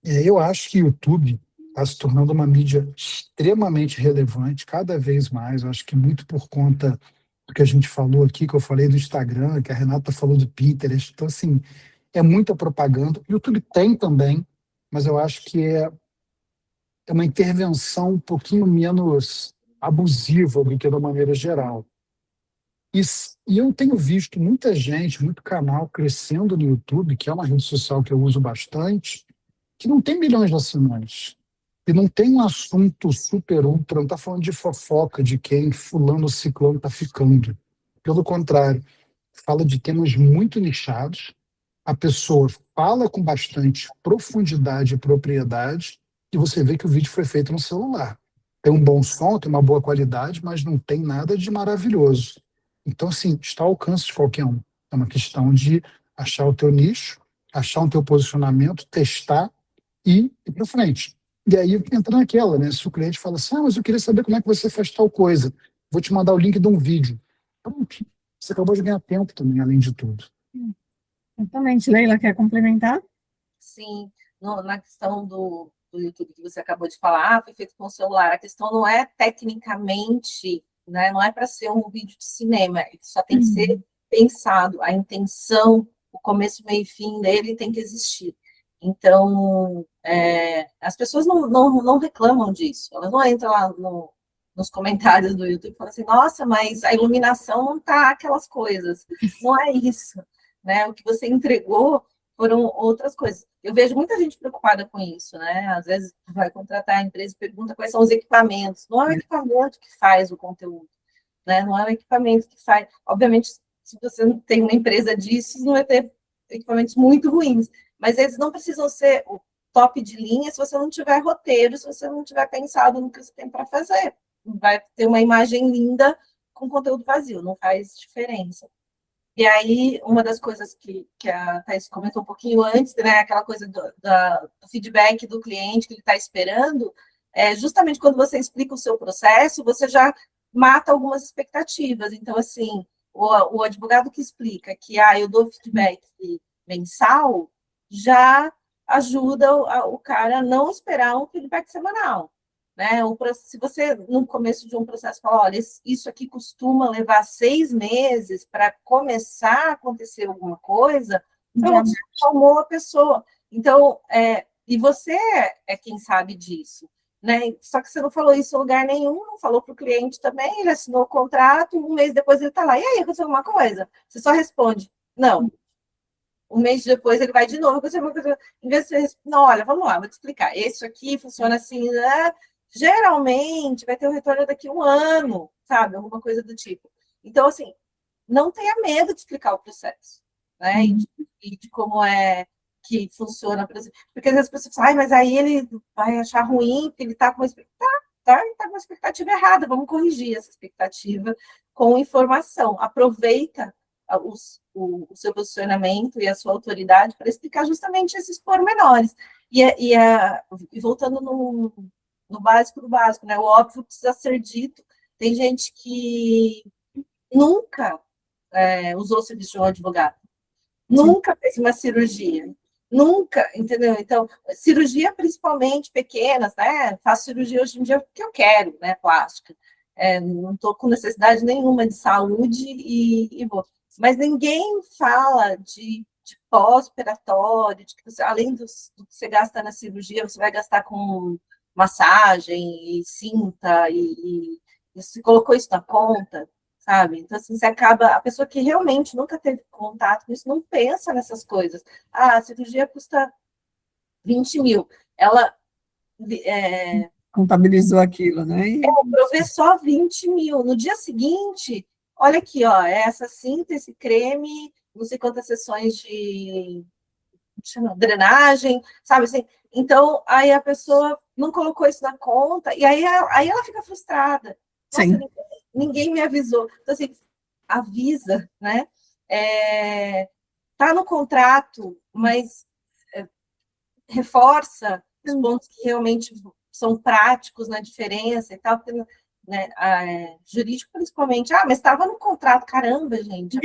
eu acho que o YouTube está se tornando uma mídia extremamente relevante, cada vez mais. Eu acho que muito por conta do que a gente falou aqui, que eu falei do Instagram, que a Renata falou do Pinterest. Então, assim, é muita propaganda. O YouTube tem também, mas eu acho que é uma intervenção um pouquinho menos abusiva do que da maneira geral. E eu tenho visto muita gente, muito canal crescendo no YouTube, que é uma rede social que eu uso bastante, que não tem milhões de assinantes. E não tem um assunto super ultra, não está falando de fofoca, de quem fulano ou ciclano está ficando. Pelo contrário, fala de temas muito nichados, a pessoa fala com bastante profundidade e propriedade, e você vê que o vídeo foi feito no celular. Tem um bom som, tem uma boa qualidade, mas não tem nada de maravilhoso. Então, assim, está ao alcance de qualquer um. É uma questão de achar o teu nicho, achar o teu posicionamento, testar e ir para frente. E aí entra naquela, né? Se o cliente fala assim, mas eu queria saber como é que você faz tal coisa, vou te mandar o link de um vídeo. Pronto, você acabou de ganhar tempo também, além de tudo. Exatamente. Leila, quer complementar? Sim, na questão do YouTube que você acabou de falar, foi feito com o celular. A questão não é tecnicamente, né? Não é para ser um vídeo de cinema, ele só tem que ser pensado, a intenção, o começo, meio e fim dele tem que existir. Então, as pessoas não reclamam disso, elas não entram lá nos comentários do YouTube e falam assim, nossa, mas a iluminação não tá aquelas coisas. Não é isso, né? O que você entregou foram outras coisas. Eu vejo muita gente preocupada com isso, né? Às vezes vai contratar a empresa e pergunta quais são os equipamentos. Não é o equipamento que faz o conteúdo, né? Não é o equipamento que faz. Obviamente, se você não tem uma empresa disso, não vai ter equipamentos muito ruins, mas eles não precisam ser o top de linha se você não tiver roteiro, se você não tiver pensado no que você tem para fazer. Vai ter uma imagem linda com conteúdo vazio, não faz diferença. E aí, uma das coisas que a Thaís comentou um pouquinho antes, né, aquela coisa do feedback do cliente que ele está esperando, justamente quando você explica o seu processo, você já mata algumas expectativas. Então, assim, o advogado que explica que eu dou feedback mensal, já ajuda o cara a não esperar um feedback semanal. Né? Se você, no começo de um processo, fala, olha, isso aqui costuma levar 6 meses para começar a acontecer alguma coisa, pronto, você formou a pessoa. Então, e você é quem sabe disso. Né? Só que você não falou isso em lugar nenhum, não falou para o cliente também, ele assinou o contrato, um mês depois ele está lá, e aí, aconteceu alguma coisa? Você só responde, não. Um mês depois ele vai de novo, aconteceu alguma coisa. Em vez de você, não, olha, vamos lá, vou te explicar, isso aqui funciona assim, né? Geralmente vai ter o retorno daqui a um ano, sabe? Alguma coisa do tipo. Então, assim, não tenha medo de explicar o processo, né? E de como é que funciona, por exemplo. Porque às vezes as pessoas falam, mas aí ele vai achar ruim, porque ele está com uma expectativa. Ele tá com uma expectativa errada, vamos corrigir essa expectativa com informação. Aproveita o seu posicionamento e a sua autoridade para explicar justamente esses pormenores. E voltando no básico do básico, né? O óbvio precisa ser dito. Tem gente que nunca usou o serviço de um advogado, nunca fez uma cirurgia, nunca, entendeu? Então, cirurgia principalmente pequenas, né? Faço cirurgia hoje em dia porque eu quero, né? Plástica. Não estou com necessidade nenhuma de saúde e vou. Mas ninguém fala de pós-operatório, de que você, além do que você gasta na cirurgia, você vai gastar com massagem e cinta, e você colocou isso na conta, sabe? Então, assim, você acaba, a pessoa que realmente nunca teve contato com isso, não pensa nessas coisas. A cirurgia custa 20 mil. Ela contabilizou aquilo, né? provê só 20 mil. No dia seguinte, olha aqui, ó, essa cinta, esse creme, não sei quantas sessões de drenagem, sabe assim? Então, aí a pessoa não colocou isso na conta, e aí ela fica frustrada. Nossa, ninguém me avisou. Então, assim, avisa, né? Tá no contrato, mas reforça os pontos que realmente são práticos na diferença e tal, porque, né, jurídico principalmente, mas estava no contrato, caramba, gente,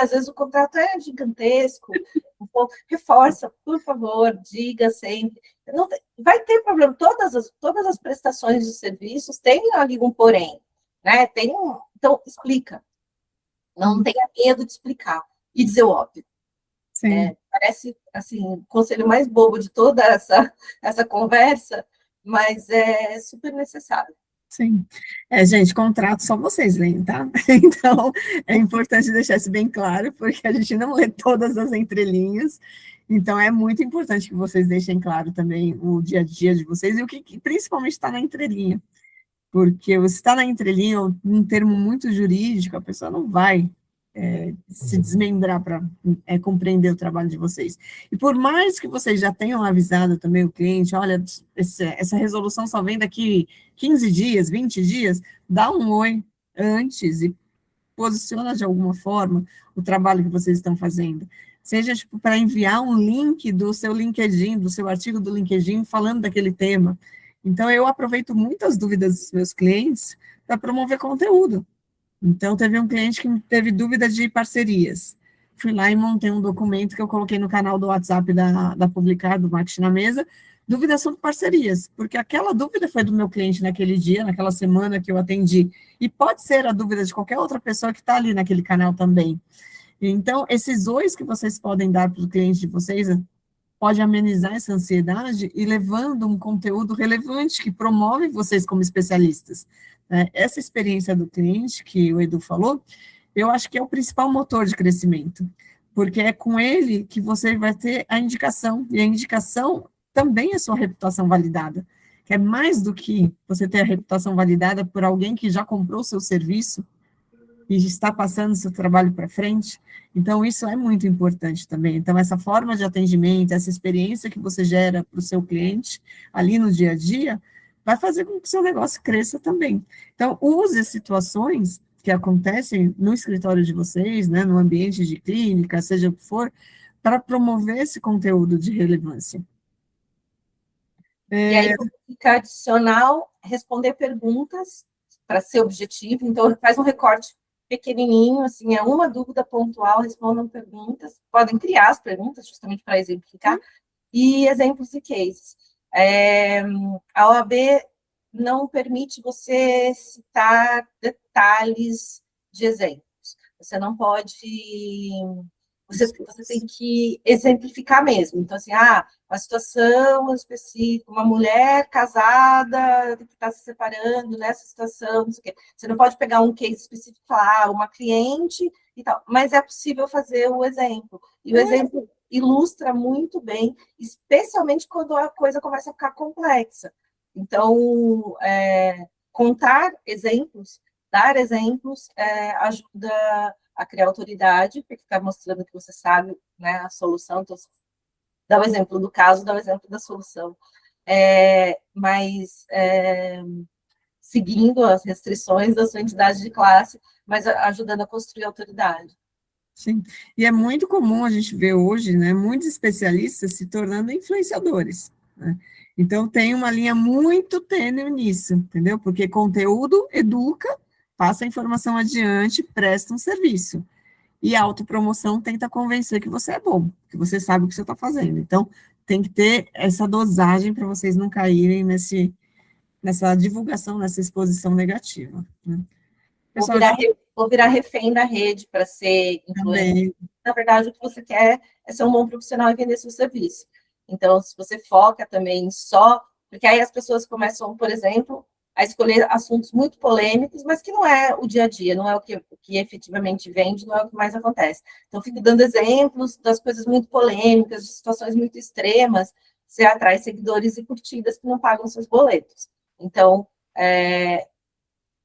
às vezes o contrato é gigantesco, reforça, por favor, diga sempre, não, vai ter problema, todas as prestações de serviços têm ali um porém, né, então explica, não tenha medo de explicar, e dizer o óbvio. Parece, assim, o conselho mais bobo de toda essa conversa, mas é super necessário. Sim. Gente, contrato só vocês leem, tá? Então, é importante deixar isso bem claro, porque a gente não lê todas as entrelinhas. Então, é muito importante que vocês deixem claro também o dia a dia de vocês e o que principalmente está na entrelinha. Porque você está na entrelinha, um termo muito jurídico, a pessoa não vai se desmembrar para compreender o trabalho de vocês. E por mais que vocês já tenham avisado também o cliente, olha, essa resolução só vem daqui 15 dias, 20 dias, dá um oi antes e posiciona de alguma forma o trabalho que vocês estão fazendo. Seja, tipo, para enviar um link do seu LinkedIn, do seu artigo do LinkedIn, falando daquele tema. Então, eu aproveito muitas dúvidas dos meus clientes para promover conteúdo. Então, teve um cliente que teve dúvida de parcerias. Fui lá e montei um documento que eu coloquei no canal do WhatsApp da Publicar, do Marketing na Mesa, dúvidas sobre parcerias, porque aquela dúvida foi do meu cliente naquele dia, naquela semana que eu atendi, e pode ser a dúvida de qualquer outra pessoa que está ali naquele canal também. Então, esses ois que vocês podem dar para os clientes de vocês, pode amenizar essa ansiedade e levando um conteúdo relevante que promove vocês como especialistas. Essa experiência do cliente, que o Edu falou, eu acho que é o principal motor de crescimento, porque é com ele que você vai ter a indicação, e a indicação também é sua reputação validada, que é mais do que você ter a reputação validada por alguém que já comprou o seu serviço e está passando o seu trabalho para frente. Então, isso é muito importante também. Então, essa forma de atendimento, essa experiência que você gera para o seu cliente ali no dia a dia, vai fazer com que o seu negócio cresça também. Então, use situações que acontecem no escritório de vocês, né, no ambiente de clínica, seja o que for, para promover esse conteúdo de relevância. E aí, fica adicional, responder perguntas para ser objetivo. Então, faz um recorte pequenininho, assim, é uma dúvida pontual, respondam perguntas. Podem criar as perguntas, justamente para exemplificar, e exemplos e cases. A OAB não permite você citar detalhes de exemplos. Você não pode... Você tem que exemplificar mesmo. Então, assim, uma situação específica, uma mulher casada que está se separando nessa situação, não sei o quê. Você não pode pegar um case específico e falar, uma cliente e tal, mas é possível fazer o exemplo. E o exemplo ilustra muito bem, especialmente quando a coisa começa a ficar complexa. Então, contar exemplos, dar exemplos, ajuda a criar autoridade, porque está mostrando que você sabe, né, a solução. Então, dá o exemplo do caso, dá o exemplo da solução. Mas seguindo as restrições da sua entidade de classe, mas ajudando a construir autoridade. Sim, e é muito comum a gente ver hoje, né, muitos especialistas se tornando influenciadores, né? Então, tem uma linha muito tênue nisso, entendeu? Porque conteúdo educa, passa a informação adiante, presta um serviço. E a autopromoção tenta convencer que você é bom, que você sabe o que você está fazendo. Então, tem que ter essa dosagem para vocês não caírem nessa divulgação, nessa exposição negativa, né? Pessoal, ou virar refém da rede para ser influente. Na verdade, o que você quer é ser um bom profissional e vender seu serviço. Então, se você foca também só... Porque aí as pessoas começam, por exemplo, a escolher assuntos muito polêmicos, mas que não é o dia a dia, não é o que efetivamente vende, não é o que mais acontece. Então, fico dando exemplos das coisas muito polêmicas, de situações muito extremas, você atrai seguidores e curtidas que não pagam seus boletos. Então,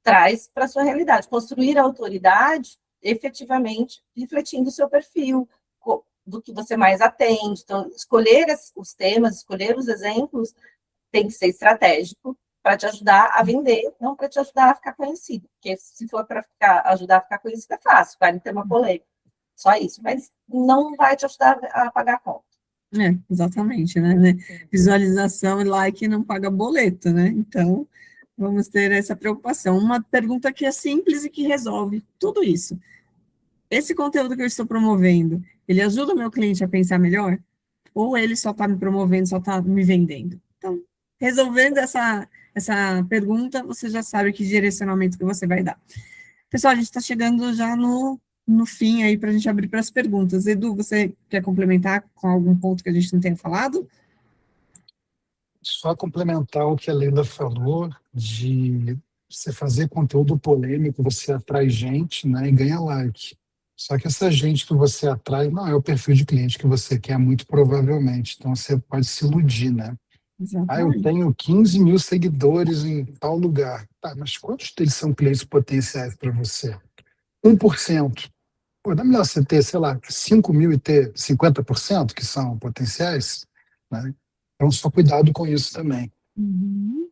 traz para a sua realidade. Construir a autoridade, efetivamente, refletindo o seu perfil, do que você mais atende. Então, escolher os temas, escolher os exemplos, tem que ser estratégico para te ajudar a vender, não para te ajudar a ficar conhecido. Porque se for para ajudar a ficar conhecido, é fácil, vai ter uma polêmica. Só isso. Mas não vai te ajudar a pagar a conta. Exatamente, né? Visualização e like não paga boleto, né? Então, vamos ter essa preocupação. Uma pergunta que é simples e que resolve tudo isso. Esse conteúdo que eu estou promovendo, ele ajuda o meu cliente a pensar melhor? Ou ele só está me promovendo, só está me vendendo? Então, resolvendo essa pergunta, você já sabe que direcionamento que você vai dar. Pessoal, a gente está chegando já no fim aí para a gente abrir para as perguntas. Edu, você quer complementar com algum ponto que a gente não tenha falado? Só complementar o que a Leila falou, de você fazer conteúdo polêmico, você atrai gente, né, e ganha like. Só que essa gente que você atrai não é o perfil de cliente que você quer, muito provavelmente. Então, você pode se iludir, né? Ah, eu Exatamente. tenho 15 mil seguidores em tal lugar. Tá, mas quantos deles são clientes potenciais para você? 1%. Pô, não é melhor você ter, sei lá, 5 mil e ter 50% que são potenciais, né? Então, só cuidado com isso também. Uhum.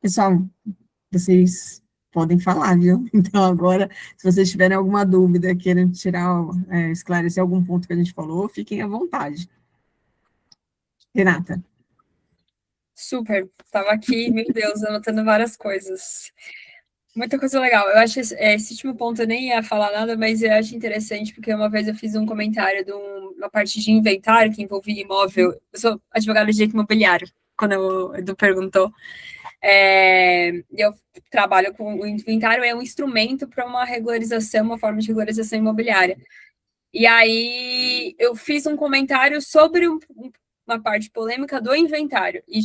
Pessoal, vocês podem falar, viu? Então, agora, se vocês tiverem alguma dúvida, querem tirar, esclarecer algum ponto que a gente falou, fiquem à vontade. Renata. Super. Estava aqui, meu Deus, anotando várias coisas. Muita coisa legal. Eu acho esse último ponto eu nem ia falar nada, mas eu acho interessante, porque uma vez eu fiz um comentário de uma parte de inventário que envolvia imóvel. Eu sou advogada de direito imobiliário, quando o Edu perguntou. Eu trabalho com o inventário, é um instrumento para uma regularização, uma forma de regularização imobiliária. E aí eu fiz um comentário sobre uma parte polêmica do inventário, e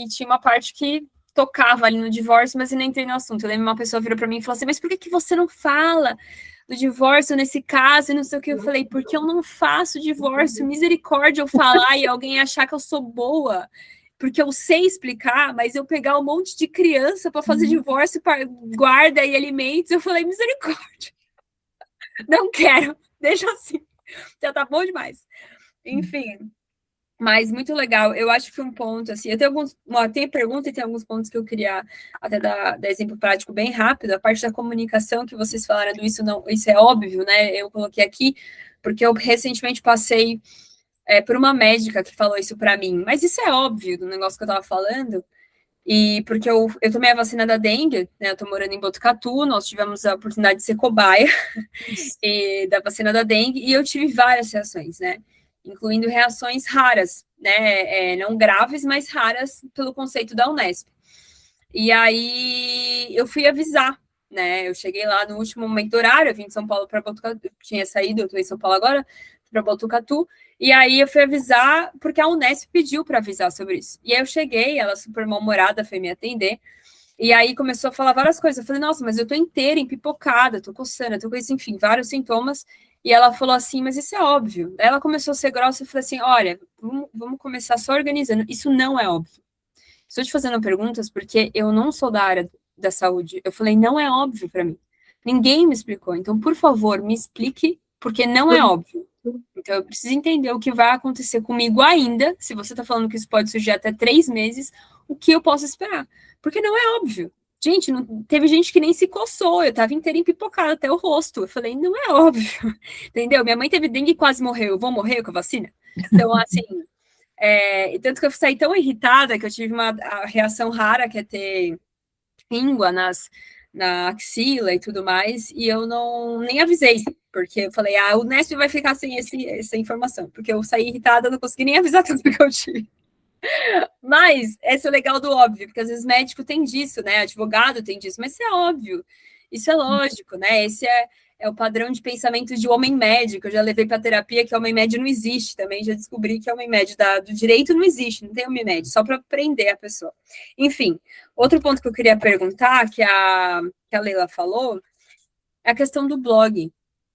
tinha uma parte que tocava ali no divórcio, mas eu não entrei no assunto. Eu lembro uma pessoa virou para mim e falou assim, mas por que você não fala do divórcio nesse caso e não sei o que? Eu falei, porque eu não faço divórcio, misericórdia eu falar e alguém achar que eu sou boa, porque eu sei explicar, mas eu pegar um monte de criança para fazer divórcio, guarda e alimentos, eu falei, misericórdia, não quero, deixa assim, já tá bom demais. Enfim, mas muito legal. Eu acho que um ponto, assim, eu tenho tem pergunta e tem alguns pontos que eu queria até dar exemplo prático bem rápido. A parte da comunicação que vocês falaram do isso é óbvio, né? Eu coloquei aqui, porque eu recentemente passei por uma médica que falou isso para mim, mas isso é óbvio do negócio que eu tava falando. E porque eu tomei a vacina da dengue, né? Eu tô morando em Botucatu, nós tivemos a oportunidade de ser cobaia da vacina da dengue, e eu tive várias reações, né? Incluindo reações raras, né? Não graves, mas raras pelo conceito da Unesp. E aí eu fui avisar, né? Eu cheguei lá no último momento do horário, eu vim de São Paulo para Botucatu, eu tinha saído, eu estou em São Paulo agora, para Botucatu, e aí eu fui avisar, porque a Unesp pediu para avisar sobre isso. E aí eu cheguei, ela super mal-humorada foi me atender, e aí começou a falar várias coisas. Eu falei, nossa, mas eu tô inteira, empipocada, tô coçando, tô com isso, enfim, vários sintomas. E ela falou assim, mas isso é óbvio. Aí ela começou a ser grossa e falou assim, olha, vamos começar só organizando. Isso não é óbvio. Estou te fazendo perguntas porque eu não sou da área da saúde. Eu falei, não é óbvio para mim. Ninguém me explicou. Então, por favor, me explique, porque não é óbvio. Então, eu preciso entender o que vai acontecer comigo ainda. Se você está falando que isso pode surgir até 3 meses, o que eu posso esperar? Porque não é óbvio. Gente, teve gente que nem se coçou, eu tava inteira empipocada até o rosto. Eu falei, não é óbvio, entendeu? Minha mãe teve dengue e quase morreu, eu vou morrer com a vacina? Então, assim, tanto que eu saí tão irritada que eu tive uma reação rara, que é ter íngua na axila e tudo mais, e eu nem avisei, porque eu falei, o Unesp vai ficar sem essa informação, porque eu saí irritada, não consegui nem avisar tudo que eu tive. Mas esse é o legal do óbvio, porque às vezes médico tem disso, né? Advogado tem disso, mas isso é óbvio, isso é lógico, né? Esse é o padrão de pensamento de homem médio, que eu já levei para terapia, que homem médio não existe também, já descobri que homem médio do direito não existe, não tem homem médio, só para prender a pessoa. Enfim, outro ponto que eu queria perguntar, que a Leila falou, é a questão do blog.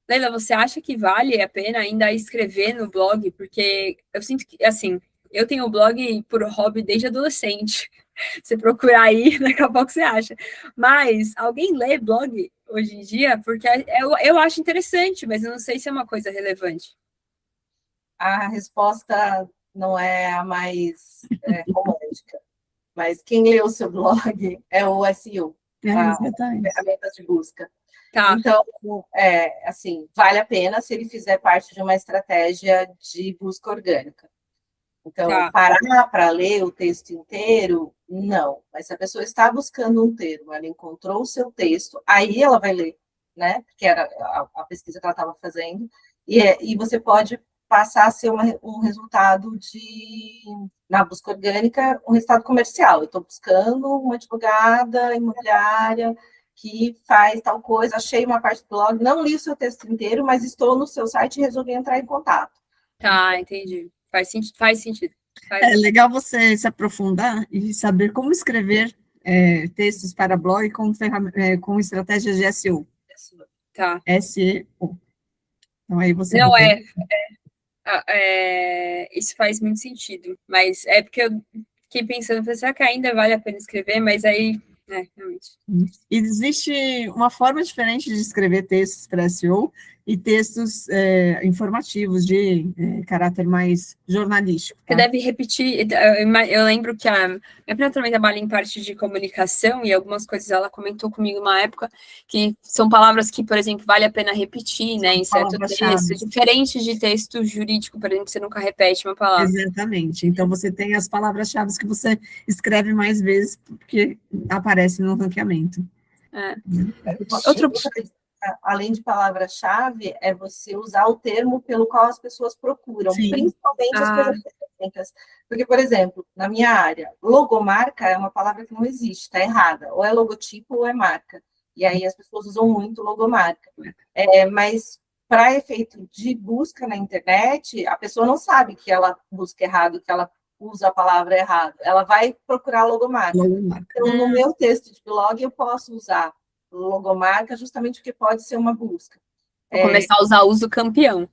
Leila, você acha que vale a pena ainda escrever no blog? Porque eu sinto que, assim, eu tenho o blog por hobby desde adolescente. Você procurar aí, daqui a pouco você acha. Mas alguém lê blog hoje em dia? Porque eu acho interessante, mas eu não sei se é uma coisa relevante. A resposta não é a mais romântica, mas quem lê o seu blog é o SEO, a ferramenta de busca. Tá. Então, assim, vale a pena se ele fizer parte de uma estratégia de busca orgânica. Então, parar para ler o texto inteiro, não. Mas se a pessoa está buscando um termo, ela encontrou o seu texto, aí ela vai ler, né? Porque era a pesquisa que ela estava fazendo, e você pode passar a ser um resultado na busca orgânica, um resultado comercial. Eu estou buscando uma advogada imobiliária que faz tal coisa, achei uma parte do blog, não li o seu texto inteiro, mas estou no seu site e resolvi entrar em contato. Tá, entendi. Faz sentido. É legal você se aprofundar e saber como escrever textos para blog com estratégias de SEO. Tá. SEO. Então, aí você... Não, isso faz muito sentido, mas é porque eu fiquei pensando, será que ainda vale a pena escrever? Mas aí, realmente. Existe uma forma diferente de escrever textos para SEO e textos informativos de caráter mais jornalístico. Você Tá? deve repetir, eu lembro que a minha prima também trabalha em parte de comunicação e algumas coisas ela comentou comigo uma época que são palavras que, por exemplo, vale a pena repetir, né, em certo texto, diferente de texto jurídico, por exemplo, você nunca repete uma palavra. Exatamente, então você tem as palavras-chave que você escreve mais vezes porque aparece no ranqueamento. Outra coisa, além de palavra-chave, é você usar o termo pelo qual as pessoas procuram, sim, principalmente as coisas técnicas. Porque, por exemplo, na minha área, logomarca é uma palavra que não existe, está errada. Ou é logotipo ou é marca. E aí as pessoas usam muito logomarca. Mas, para efeito de busca na internet, a pessoa não sabe que ela busca errado, que ela usa a palavra errado. Ela vai procurar logomarca. Então, no meu texto de blog, eu posso usar logomarca justamente porque pode ser uma busca. Vou começar a usar uso campeão.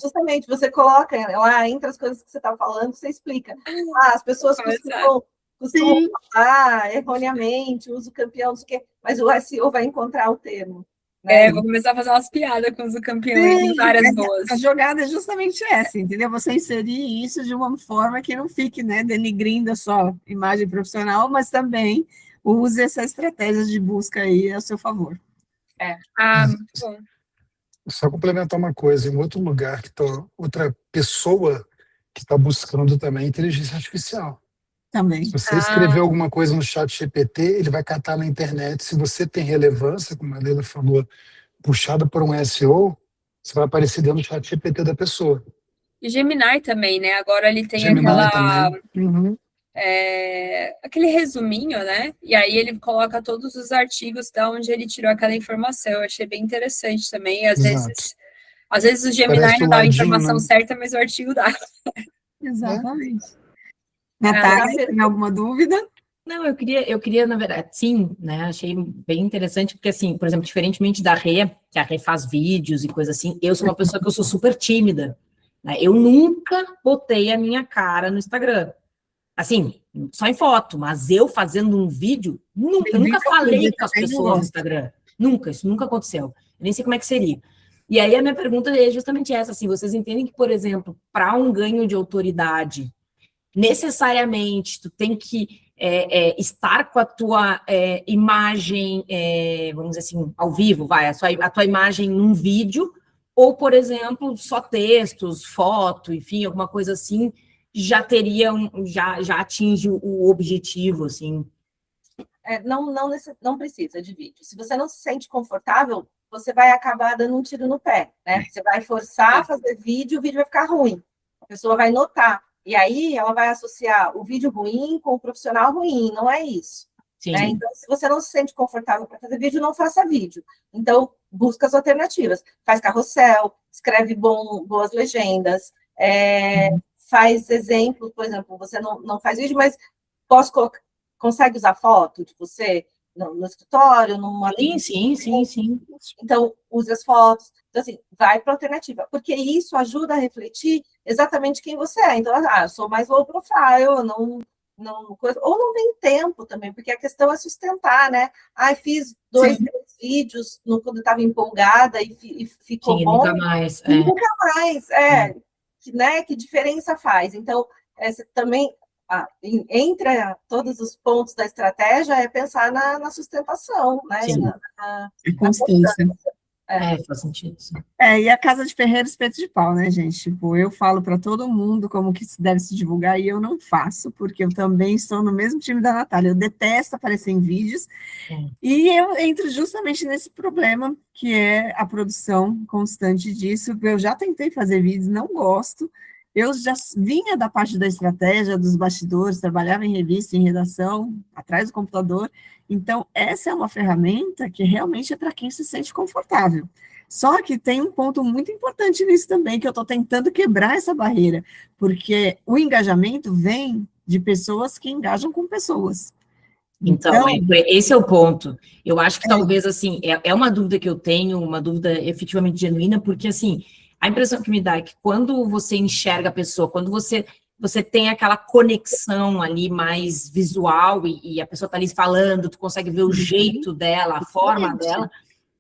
Justamente, você coloca lá, entre as coisas que você está falando, você explica. As pessoas costumam falar erroneamente, uso campeão, não sei o quê, mas o SEO vai encontrar o termo. Né? Vou começar a fazer umas piadas com uso campeão e tem várias boas. A jogada é justamente essa, entendeu? Você inserir isso de uma forma que não fique, né, denigrindo a sua imagem profissional, mas também use essa estratégia de busca aí a seu favor. Bom. Só complementar uma coisa, em outro lugar, outra pessoa que está buscando também é inteligência artificial. Também. Se você escrever alguma coisa no chat GPT, ele vai catar na internet. Se você tem relevância, como a Leila falou, puxada por um SEO, você vai aparecer dentro do chat GPT da pessoa. E Gemini também, né? Agora ele tem aquele resuminho, né? E aí ele coloca todos os artigos de onde ele tirou aquela informação. Eu achei bem interessante também. Às vezes o Gemini não dá a informação certa, mas o artigo dá. Exatamente. Natália, tem alguma dúvida? Não, eu queria, na verdade, sim, né, achei bem interessante, porque assim, por exemplo, diferentemente da Rê, que a Rê faz vídeos e coisa assim, eu sou uma pessoa que eu sou super tímida, né, eu nunca botei a minha cara no Instagram, assim, só em foto, mas eu fazendo um vídeo, eu nunca falei com as pessoas no Instagram, isso nunca aconteceu, eu nem sei como é que seria. E aí a minha pergunta é justamente essa, assim, vocês entendem que, por exemplo, para um ganho de autoridade, necessariamente tu tem que estar com a tua imagem, vamos dizer assim, ao vivo, a tua imagem num vídeo, ou, por exemplo, só textos, foto, enfim, alguma coisa assim, já atinge o objetivo, assim. Não precisa de vídeo. Se você não se sente confortável, você vai acabar dando um tiro no pé, né? Você vai forçar a fazer vídeo, o vídeo vai ficar ruim. A pessoa vai notar. E aí ela vai associar o vídeo ruim com o profissional ruim, não é isso. Né? Então, se você não se sente confortável para fazer vídeo, não faça vídeo. Então, busca as alternativas. Faz carrossel, escreve boas legendas, faz exemplos, por exemplo, você não faz vídeo, mas consegue usar foto de você no escritório, numa... Sim. Então, use as fotos. Então, assim, vai para a alternativa, porque isso ajuda a refletir exatamente quem você é. Então, eu sou mais low profile, ou não tem tempo também, porque a questão é sustentar, né? Fiz 2, 3 vídeos quando eu estava empolgada e ficou bom. Nunca mais. Né? Que diferença faz? Então, também, entre todos os pontos da estratégia, é pensar na sustentação, né? Na constância. Faz sentido. E a casa de ferreiro, espeto de pau, né, gente? Tipo, eu falo para todo mundo como que deve se divulgar e eu não faço, porque eu também estou no mesmo time da Natália. Eu detesto aparecer em vídeos e eu entro justamente nesse problema, que é a produção constante disso. Eu já tentei fazer vídeos, não gosto. Eu já vinha da parte da estratégia, dos bastidores, trabalhava em revista, em redação, atrás do computador. Então, essa é uma ferramenta que realmente é para quem se sente confortável. Só que tem um ponto muito importante nisso também, que eu estou tentando quebrar essa barreira, porque o engajamento vem de pessoas que engajam com pessoas. Então, esse é o ponto. Eu acho que talvez, assim, é uma dúvida que eu tenho, uma dúvida efetivamente genuína, porque, assim, a impressão que me dá é que quando você enxerga a pessoa, quando você tem aquela conexão ali mais visual e a pessoa está ali falando, tu consegue ver o jeito dela, a forma dela,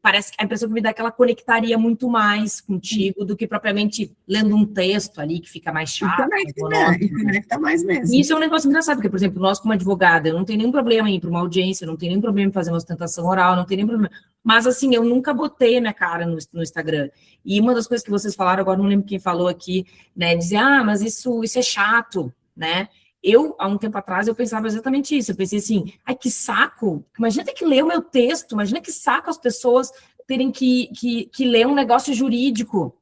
parece que a impressão que me dá é que ela conectaria muito mais contigo do que propriamente lendo um texto ali que fica mais chato. E conecta mais mesmo. E isso é um negócio engraçado, porque, por exemplo, nós como advogada, eu não tenho nenhum problema em ir para uma audiência, eu não tenho nenhum problema em fazer uma ostentação oral, não tenho nenhum problema. Mas, assim, eu nunca botei a minha cara no Instagram. E uma das coisas que vocês falaram, agora não lembro quem falou aqui, né, dizer, mas isso é chato, né? Eu, há um tempo atrás, eu pensava exatamente isso. Eu pensei assim, ai, que saco. Imagina ter que ler o meu texto. Imagina que saco as pessoas terem que ler um negócio jurídico.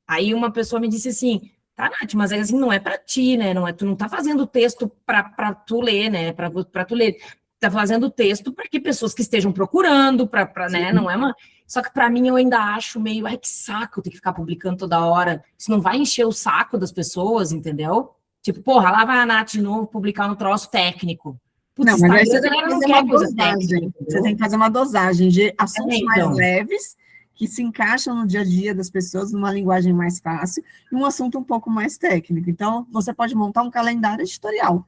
Aí uma pessoa me disse assim, tá, Nath, mas assim, não é para ti, né? Não é, tu não tá fazendo o texto para tu ler, né? Para tu ler. Tá fazendo o texto para que pessoas que estejam procurando, né? Não é uma... Só que para mim eu ainda acho meio, ai, que saco ter que ficar publicando toda hora. Isso não vai encher o saco das pessoas, entendeu? Tipo, porra, lá vai a Nath de novo publicar um troço técnico. Putz, não, mas aí você tem que fazer uma dosagem. Você tem que fazer uma dosagem de assuntos mais leves, que se encaixam no dia a dia das pessoas, numa linguagem mais fácil, e um assunto um pouco mais técnico. Então, você pode montar um calendário editorial.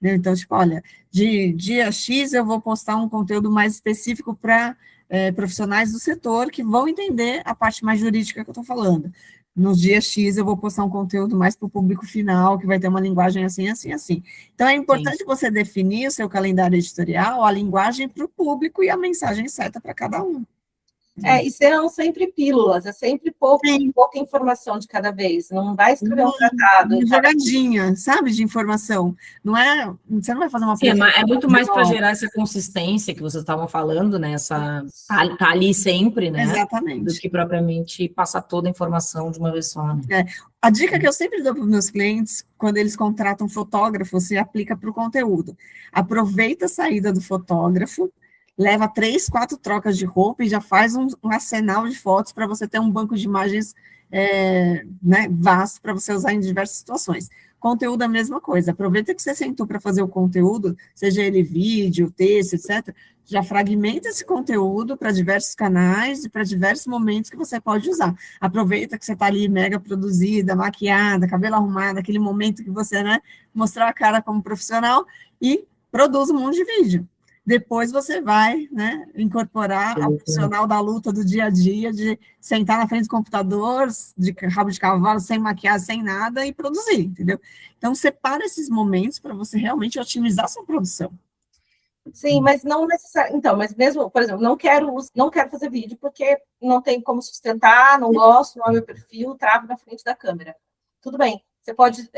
Né? Então, tipo, olha, de dia X eu vou postar um conteúdo mais específico para profissionais do setor que vão entender a parte mais jurídica que eu estou falando. Nos dias X eu vou postar um conteúdo mais para o público final, que vai ter uma linguagem assim, assim, assim. Então, é importante você definir o seu calendário editorial, a linguagem para o público e a mensagem certa para cada um. E serão sempre pílulas, é sempre pouca informação de cada vez, não vai escrever um tratado. Uma jogadinha, sabe, de informação. Você não vai fazer uma... Sim, é muito mais para gerar essa consistência que vocês estavam falando, né? Tá ali sempre, né? Exatamente. Do que propriamente passar toda a informação de uma vez só. Né? A dica que eu sempre dou para os meus clientes, quando eles contratam fotógrafo, se aplica para o conteúdo. Aproveita a saída do fotógrafo, leva 3, 4 trocas de roupa e já faz um arsenal de fotos para você ter um banco de imagens né, vasto para você usar em diversas situações. Conteúdo é a mesma coisa. Aproveita que você sentou para fazer o conteúdo, seja ele vídeo, texto, etc., já fragmenta esse conteúdo para diversos canais e para diversos momentos que você pode usar. Aproveita que você está ali mega produzida, maquiada, cabelo arrumado, aquele momento que você, né, mostrar a cara como profissional e produz um monte de vídeo. Depois você vai, né, incorporar a profissional da luta do dia a dia, de sentar na frente do computador, de rabo de cavalo, sem maquiagem, sem nada, e produzir, entendeu? Então, separa esses momentos para você realmente otimizar a sua produção. Sim, mas não necessariamente. Então, mas mesmo, por exemplo, não quero fazer vídeo porque não tem como sustentar, não gosto, não é meu perfil, travo na frente da câmera. Tudo bem. Você pode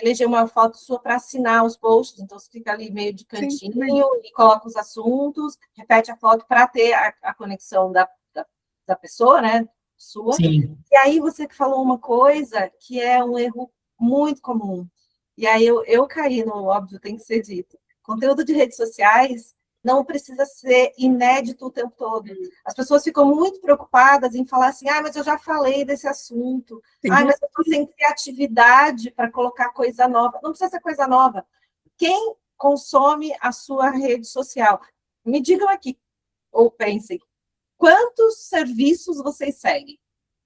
eleger uma foto sua para assinar os posts, então você fica ali meio de cantinho e coloca os assuntos, repete a foto para ter a conexão da pessoa, né, sua. Sim. E aí você falou uma coisa que é um erro muito comum. E aí eu caí no óbvio, tem que ser dito. Conteúdo de redes sociais não precisa ser inédito o tempo todo. As pessoas ficam muito preocupadas em falar assim, mas eu já falei desse assunto, mas eu estou sem criatividade para colocar coisa nova. Não precisa ser coisa nova. Quem consome a sua rede social? Me digam aqui, ou pensem, quantos serviços vocês seguem?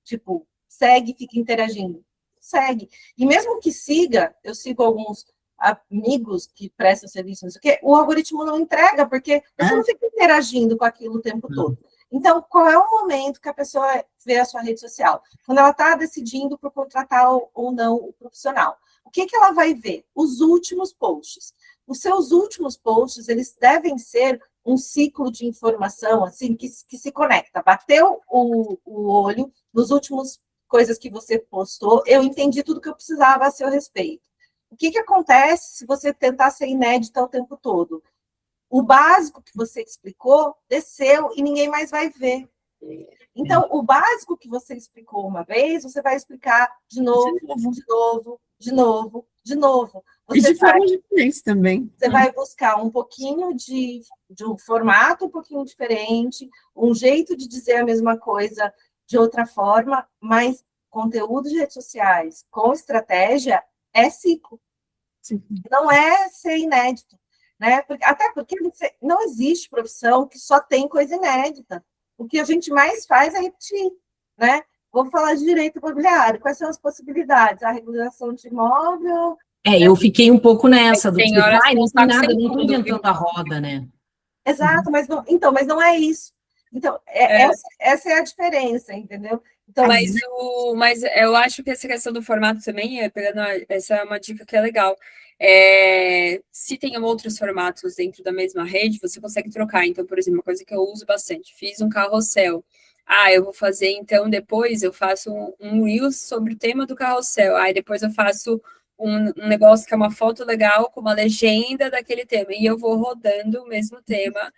Tipo, segue, fica interagindo. Segue. E mesmo que siga, eu sigo alguns amigos que prestam serviço, não sei o quê, o algoritmo não entrega, porque você não fica interagindo com aquilo o tempo todo. Então, qual é o momento que a pessoa vê a sua rede social? Quando ela está decidindo por contratar ou não o profissional. O que ela vai ver? Os últimos posts. Os seus últimos posts, eles devem ser um ciclo de informação, assim, que se conecta. Bateu o olho nos últimos coisas que você postou, eu entendi tudo que eu precisava a seu respeito. O que acontece se você tentar ser inédita o tempo todo? O básico que você explicou desceu e ninguém mais vai ver. Então, o básico que você explicou uma vez, você vai explicar de novo, de novo, de novo, de novo. E de forma diferente também. Você vai buscar um pouquinho de um formato um pouquinho diferente, um jeito de dizer a mesma coisa de outra forma, mas conteúdo de redes sociais com estratégia é ciclo. Sim. Não é ser inédito. né? Até porque não existe profissão que só tem coisa inédita. O que a gente mais faz é repetir, né? Vou falar de direito imobiliário. Quais são as possibilidades? A regulação de imóvel... Eu fiquei um pouco nessa, do tipo, horas que não tem nada, sem não estou tudo, viu? inventando a roda, né? Exato, mas não é isso. Então, essa é a diferença, entendeu? Então, Mas eu acho que essa questão do formato também, essa é uma dica que é legal. Se tem outros formatos dentro da mesma rede, você consegue trocar. Então, por exemplo, uma coisa que eu uso bastante, fiz um carrossel. Eu vou fazer, então, depois eu faço um Reels sobre o tema do carrossel. Aí depois eu faço um negócio que é uma foto legal com uma legenda daquele tema. E eu vou rodando o mesmo tema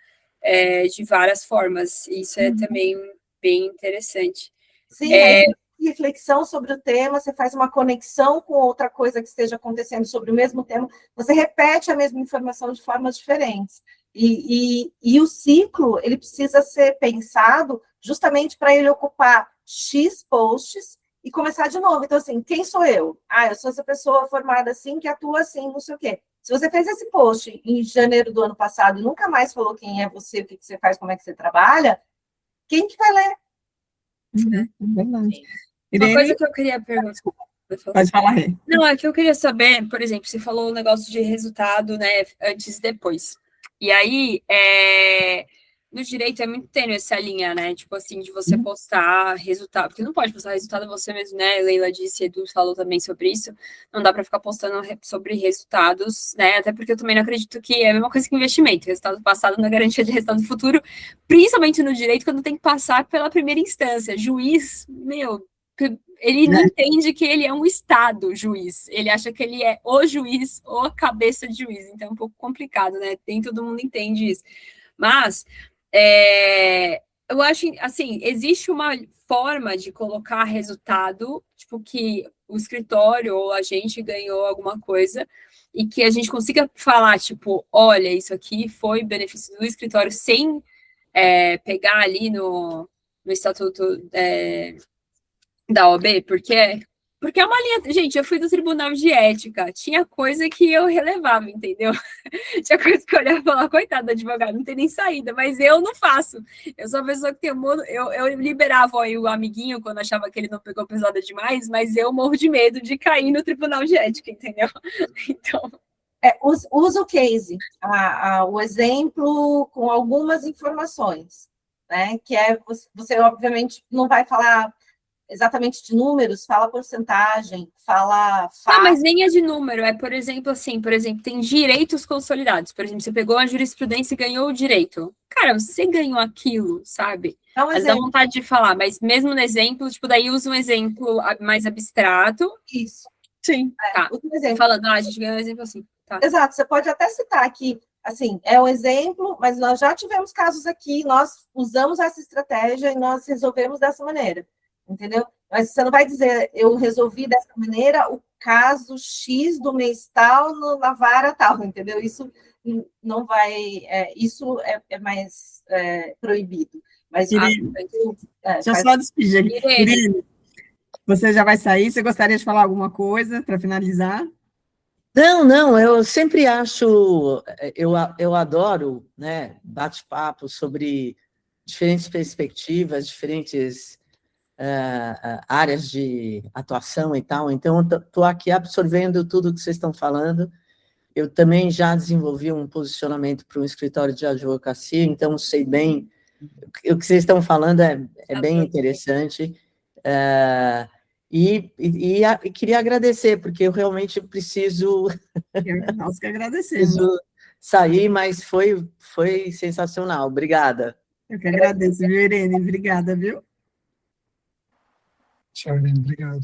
de várias formas. Isso é também bem interessante. sim, reflexão sobre o tema, você faz uma conexão com outra coisa que esteja acontecendo sobre o mesmo tema, você repete a mesma informação de formas diferentes. E o ciclo, ele precisa ser pensado justamente para ele ocupar X posts e começar de novo. Então, assim, quem sou eu? Eu sou essa pessoa formada assim, que atua assim, não sei o quê. Se você fez esse post em janeiro do ano passado e nunca mais falou quem é você, o que você faz, como é que você trabalha, quem que vai ler? É verdade. Uma coisa que eu queria perguntar. Pode falar, Rê. Não, é que eu queria saber, por exemplo, você falou o negócio de resultado, né, antes e depois. E aí, no direito é muito tênue essa linha, né, tipo assim, de você postar resultado, porque não pode postar resultado você mesmo, né, Leila disse, Edu falou também sobre isso, não dá para ficar postando sobre resultados, né, até porque eu também não acredito que é a mesma coisa que investimento, resultado passado não é garantia de resultado futuro, principalmente no direito, quando tem que passar pela primeira instância, juiz, ele não entende que ele é um Estado juiz. Ele acha que ele é o juiz ou a cabeça de juiz. Então é um pouco complicado, né? Nem todo mundo entende isso. Mas eu acho, assim, existe uma forma de colocar resultado, tipo, que o escritório ou a gente ganhou alguma coisa e que a gente consiga falar, tipo, olha, isso aqui foi benefício do escritório sem pegar ali no estatuto da OAB, porque é uma linha... Gente, eu fui do Tribunal de Ética, tinha coisa que eu relevava, entendeu? Tinha coisa que eu olhava e falava, coitado do advogado, não tem nem saída, mas eu não faço. Eu sou a pessoa que tem eu liberava aí o amiguinho quando achava que ele não pegou pesada demais, mas eu morro de medo de cair no Tribunal de Ética, entendeu? Então... usa o case, o exemplo com algumas informações, né? Que você obviamente não vai falar exatamente de números, fala porcentagem, fala... Não, mas nem é de número, por exemplo, tem direitos consolidados. Por exemplo, você pegou a jurisprudência e ganhou o direito. Cara, você ganhou aquilo, sabe? Mas dá vontade de falar, mas mesmo no exemplo, tipo, daí usa um exemplo mais abstrato. Isso. Sim. Tá. Falando, a gente ganhou um exemplo assim. Tá. Exato, você pode até citar aqui, assim, é um exemplo, mas nós já tivemos casos aqui, nós usamos essa estratégia e nós resolvemos dessa maneira. Entendeu? Mas você não vai dizer, eu resolvi dessa maneira o caso X do mês tal na vara tal, entendeu? Isso não vai, isso é mais proibido. Mas Irene, deixa eu só despedir aqui. Irene, você já vai sair? Você gostaria de falar alguma coisa para finalizar? Não, eu sempre acho, eu adoro, né, bate-papo sobre diferentes perspectivas, diferentes áreas de atuação e tal, então estou aqui absorvendo tudo que vocês estão falando. Eu também já desenvolvi um posicionamento para um escritório de advocacia, então sei bem, o que vocês estão falando é bem interessante, e queria agradecer, porque eu realmente preciso... Nós que agradecemos. Preciso sair, mas foi sensacional, obrigada. Eu que agradeço, viu, Irene? Obrigada, viu? Tchau, Irene, obrigado.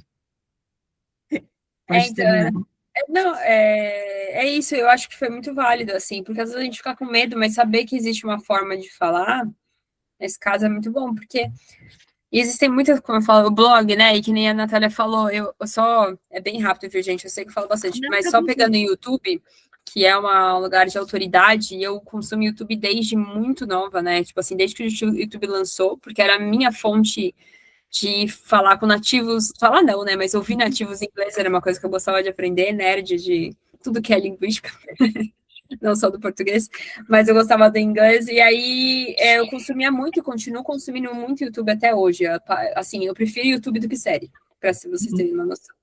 Pode terminar. Não, é isso, eu acho que foi muito válido, assim, porque às vezes a gente fica com medo, mas saber que existe uma forma de falar, nesse caso é muito bom, porque existem muitas, como eu falo, o blog, né, e que nem a Natália falou, eu só, é bem rápido, viu, gente, eu sei que eu falo bastante, mas só pegando o YouTube, que é um lugar de autoridade, e eu consumo YouTube desde muito nova, né, tipo assim, desde que o YouTube lançou, porque era a minha fonte de falar com nativos, falar não, né, mas ouvir nativos em inglês era uma coisa que eu gostava de aprender, nerd de tudo que é linguística. não só do português, mas eu gostava do inglês, e aí eu consumia muito e continuo consumindo muito YouTube até hoje. Assim, eu prefiro YouTube do que série, para vocês terem uma noção.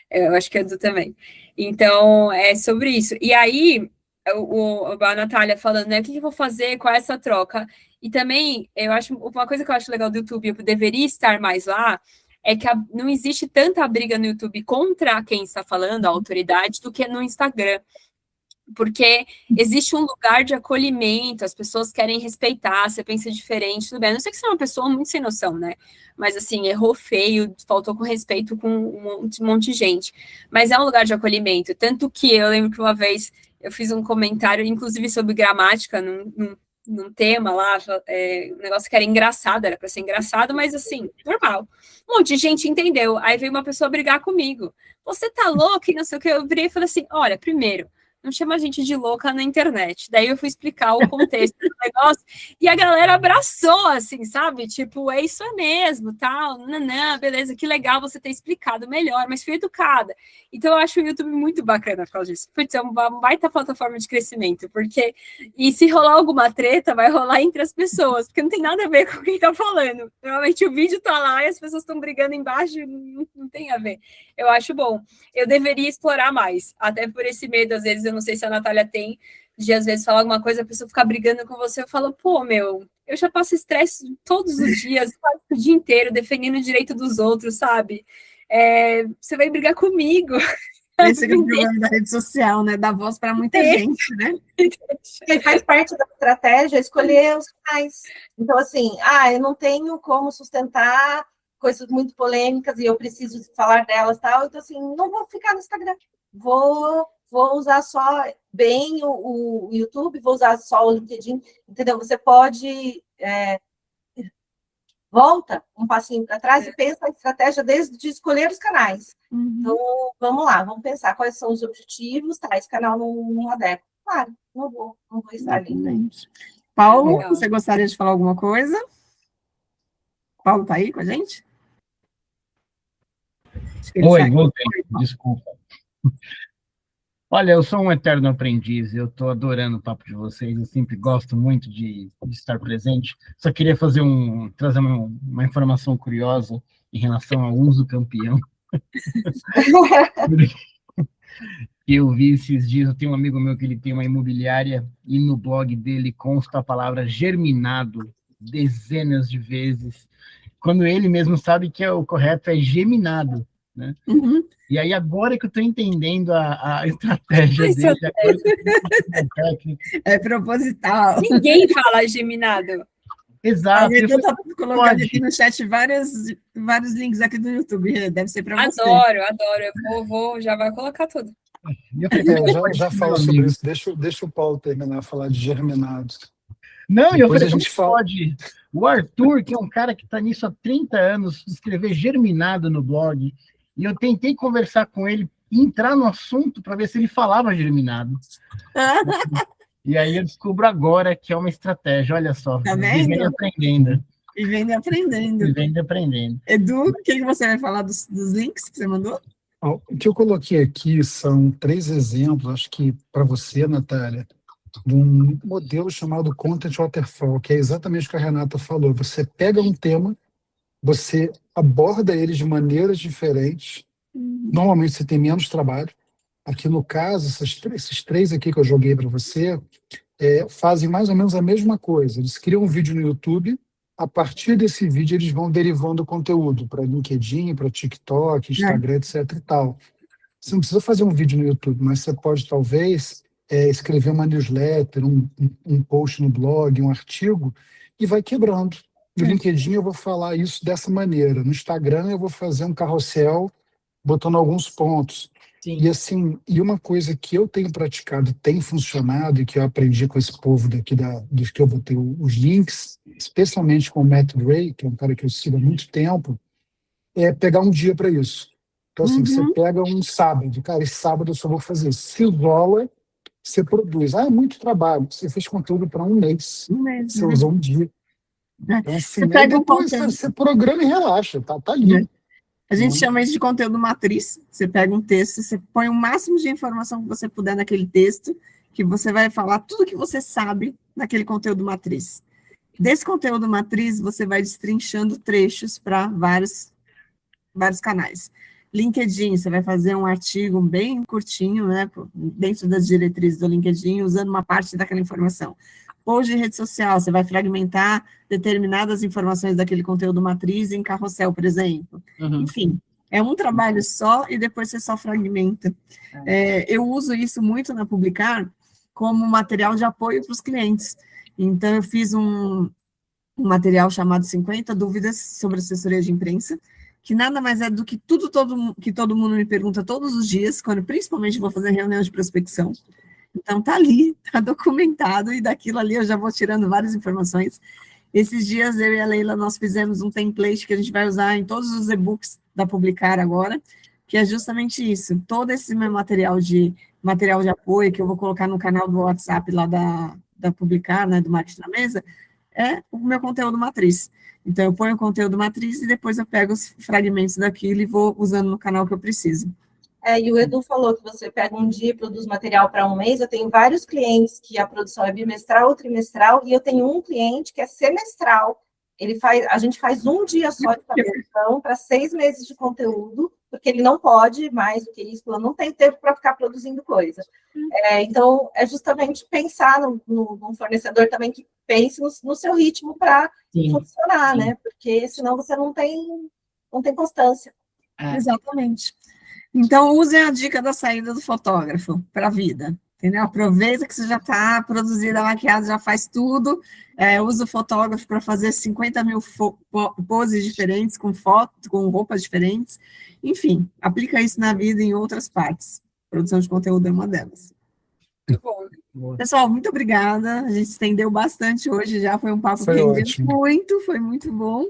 Eu acho que é do também. Então, é sobre isso. E aí, a Natália falando, né, o que eu vou fazer com essa troca? E também, eu acho, uma coisa que eu acho legal do YouTube, eu deveria estar mais lá, é que não existe tanta briga no YouTube contra quem está falando, a autoridade, do que no Instagram. Porque existe um lugar de acolhimento, as pessoas querem respeitar, você pensa diferente, tudo bem. A não sei que você é uma pessoa muito sem noção, né? Mas, assim, errou feio, faltou com respeito com um monte de gente. Mas é um lugar de acolhimento. Tanto que eu lembro que uma vez eu fiz um comentário, inclusive sobre gramática, num tema lá, um negócio que era engraçado, era para ser engraçado, mas, assim, normal. Um monte de gente entendeu. Aí veio uma pessoa brigar comigo. Você tá louco? E não sei o que. Eu virei e falei assim, olha, primeiro, não chama a gente de louca na internet. Daí eu fui explicar o contexto do negócio e a galera abraçou, assim, sabe? Tipo, é isso mesmo, tal, não, beleza, que legal você ter explicado melhor, mas fui educada. Então eu acho o YouTube muito bacana por causa disso. Putz, é uma baita plataforma de crescimento, porque, e se rolar alguma treta, vai rolar entre as pessoas, porque não tem nada a ver com quem tá falando. Normalmente o vídeo tá lá e as pessoas estão brigando embaixo, não tem a ver. Eu acho bom. Eu deveria explorar mais, até por esse medo, às vezes, eu não sei se a Natália tem, de às vezes falar alguma coisa, a pessoa ficar brigando com você, eu falo, pô, meu, eu já passo estresse todos os dias, quase o dia inteiro, defendendo o direito dos outros, sabe? Você vai brigar comigo. Esse é o problema da rede social, né? Dá voz para muita gente, né? E faz parte da estratégia escolher os canais. Então, assim, eu não tenho como sustentar coisas muito polêmicas e eu preciso falar delas, tal, então, assim, não vou ficar no Instagram. Vou usar só bem o YouTube, vou usar só o LinkedIn, entendeu? Você pode... volta um passinho para trás e pensa a estratégia desde escolher os canais. Então, vamos lá, vamos pensar quais são os objetivos, tá? Esse canal não adequa. Claro, não vou estar ali. Paulo, você gostaria de falar alguma coisa? Paulo está aí com a gente? Oi, voltei, desculpa. Olha, eu sou um eterno aprendiz, eu estou adorando o papo de vocês, eu sempre gosto muito de estar presente. Só queria trazer uma informação curiosa em relação ao uso campeão. Eu vi esses dias, eu tenho um amigo meu que ele tem uma imobiliária e no blog dele consta a palavra germinado dezenas de vezes, quando ele mesmo sabe que o correto é geminado, né? E aí, agora que eu estou entendendo a estratégia dele, é proposital. Ninguém fala geminado. Exato. Eu estou colocando aqui no chat vários links aqui do YouTube, deve ser para você. Adoro, eu já vai colocar tudo. Já falo sobre isso, deixa o Paulo terminar, falar de germinados. Não, eu falei, a gente pode... O Arthur, que é um cara que está nisso há 30 anos, escrever germinado no blog, e eu tentei conversar com ele, entrar no assunto para ver se ele falava germinado. E aí eu descubro agora que é uma estratégia, olha só. Tá vendo? Vivendo aprendendo. Vivendo aprendendo. Edu, o que você vai falar dos links que você mandou? O que eu coloquei aqui são 3 exemplos, acho que para você, Natália, de um modelo chamado Content Waterfall, que é exatamente o que a Renata falou. Você pega um tema, você aborda ele de maneiras diferentes, normalmente você tem menos trabalho. Aqui no caso, esses 3 aqui que eu joguei para você, fazem mais ou menos a mesma coisa. Eles criam um vídeo no YouTube, a partir desse vídeo eles vão derivando conteúdo para LinkedIn, para TikTok, Instagram, etc. e tal. Você não precisa fazer um vídeo no YouTube, mas você pode, talvez, escrever uma newsletter, um post no blog, um artigo, e vai quebrando. No LinkedIn eu vou falar isso dessa maneira. No Instagram eu vou fazer um carrossel botando alguns pontos. Sim. E assim, uma coisa que eu tenho praticado, tem funcionado, e que eu aprendi com esse povo daqui dos que eu botei os links, especialmente com o Matt Gray, que é um cara que eu sigo há muito tempo, é pegar um dia para isso. Então, assim, você pega um sábado, cara, esse sábado eu só vou fazer isso. Se isola, você produz. É muito trabalho. Você fez conteúdo para um mês. Você usou um dia. Então, assim, depois você programa e relaxa, tá ali. A gente chama isso de conteúdo matriz. Você pega um texto, você põe o máximo de informação que você puder naquele texto, que você vai falar tudo que você sabe naquele conteúdo matriz. Desse conteúdo matriz, você vai destrinchando trechos para vários canais. LinkedIn, você vai fazer um artigo bem curtinho, né, dentro das diretrizes do LinkedIn, usando uma parte daquela informação. Post de rede social, você vai fragmentar determinadas informações daquele conteúdo matriz em carrossel, por exemplo. Enfim, é um trabalho só e depois você só fragmenta. Eu uso isso muito na Publicar como material de apoio para os clientes. Então, eu fiz um material chamado 50 dúvidas sobre assessoria de imprensa, que nada mais é do que todo mundo me pergunta todos os dias, quando principalmente vou fazer reunião de prospecção. Então, tá ali, tá documentado, e daquilo ali eu já vou tirando várias informações. Esses dias, eu e a Leila, nós fizemos um template que a gente vai usar em todos os e-books da Publicar agora, que é justamente isso, todo esse meu material de apoio, que eu vou colocar no canal do WhatsApp lá da Publicar, né, do Marketing na Mesa, é o meu conteúdo matriz. Então, eu ponho o conteúdo matriz e depois eu pego os fragmentos daquilo e vou usando no canal que eu preciso. E o Edu falou que você pega um dia e produz material para um mês. Eu tenho vários clientes que a produção é bimestral ou trimestral, e eu tenho um cliente que é semestral. A gente faz um dia só de produção para 6 meses de conteúdo, porque ele não pode mais do que isso, não tem tempo para ficar produzindo coisa. Então, é justamente pensar num fornecedor também que pense no seu ritmo para funcionar, né? Porque senão você não tem constância. Exatamente. Então, usem a dica da saída do fotógrafo para a vida, entendeu? Aproveita que você já está produzida, maquiada, já faz tudo, usa o fotógrafo para fazer 50 mil poses diferentes, com foto, com roupas diferentes, enfim, aplica isso na vida em outras partes. Produção de conteúdo é uma delas. Muito bom. Pessoal, muito obrigada, a gente estendeu bastante hoje, já foi um papo que foi muito bom.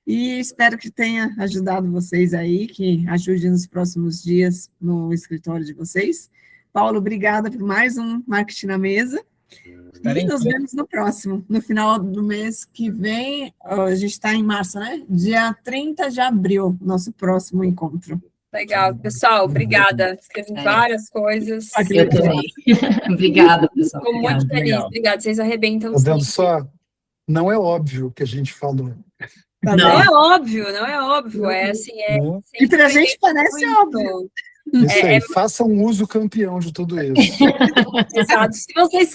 E espero que tenha ajudado vocês aí, que ajude nos próximos dias no escritório de vocês. Paulo, obrigada por mais um Marketing na Mesa. E nos vemos no próximo, no final do mês que vem. A gente está em março, né? Dia 30 de abril, nosso próximo encontro. Legal, pessoal, obrigada. Escrevi várias coisas. Eu também. Obrigada, pessoal. Estou muito feliz. Obrigada, vocês arrebentam. Tá vendo só? Não é óbvio o que a gente falou. Não é óbvio. É assim, E pra gente parece óbvio. Isso aí, faça um uso campeão de tudo isso. Exato. Se vocês,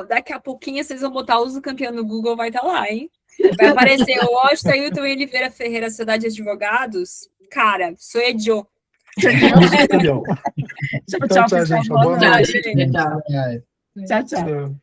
daqui a pouquinho vocês vão botar uso campeão no Google, vai estar lá, hein? Vai aparecer o Washington Hilton Oliveira Ferreira, Sociedade de Advogados. Cara, sou eu. Tchau, gente. Boa noite. Tchau.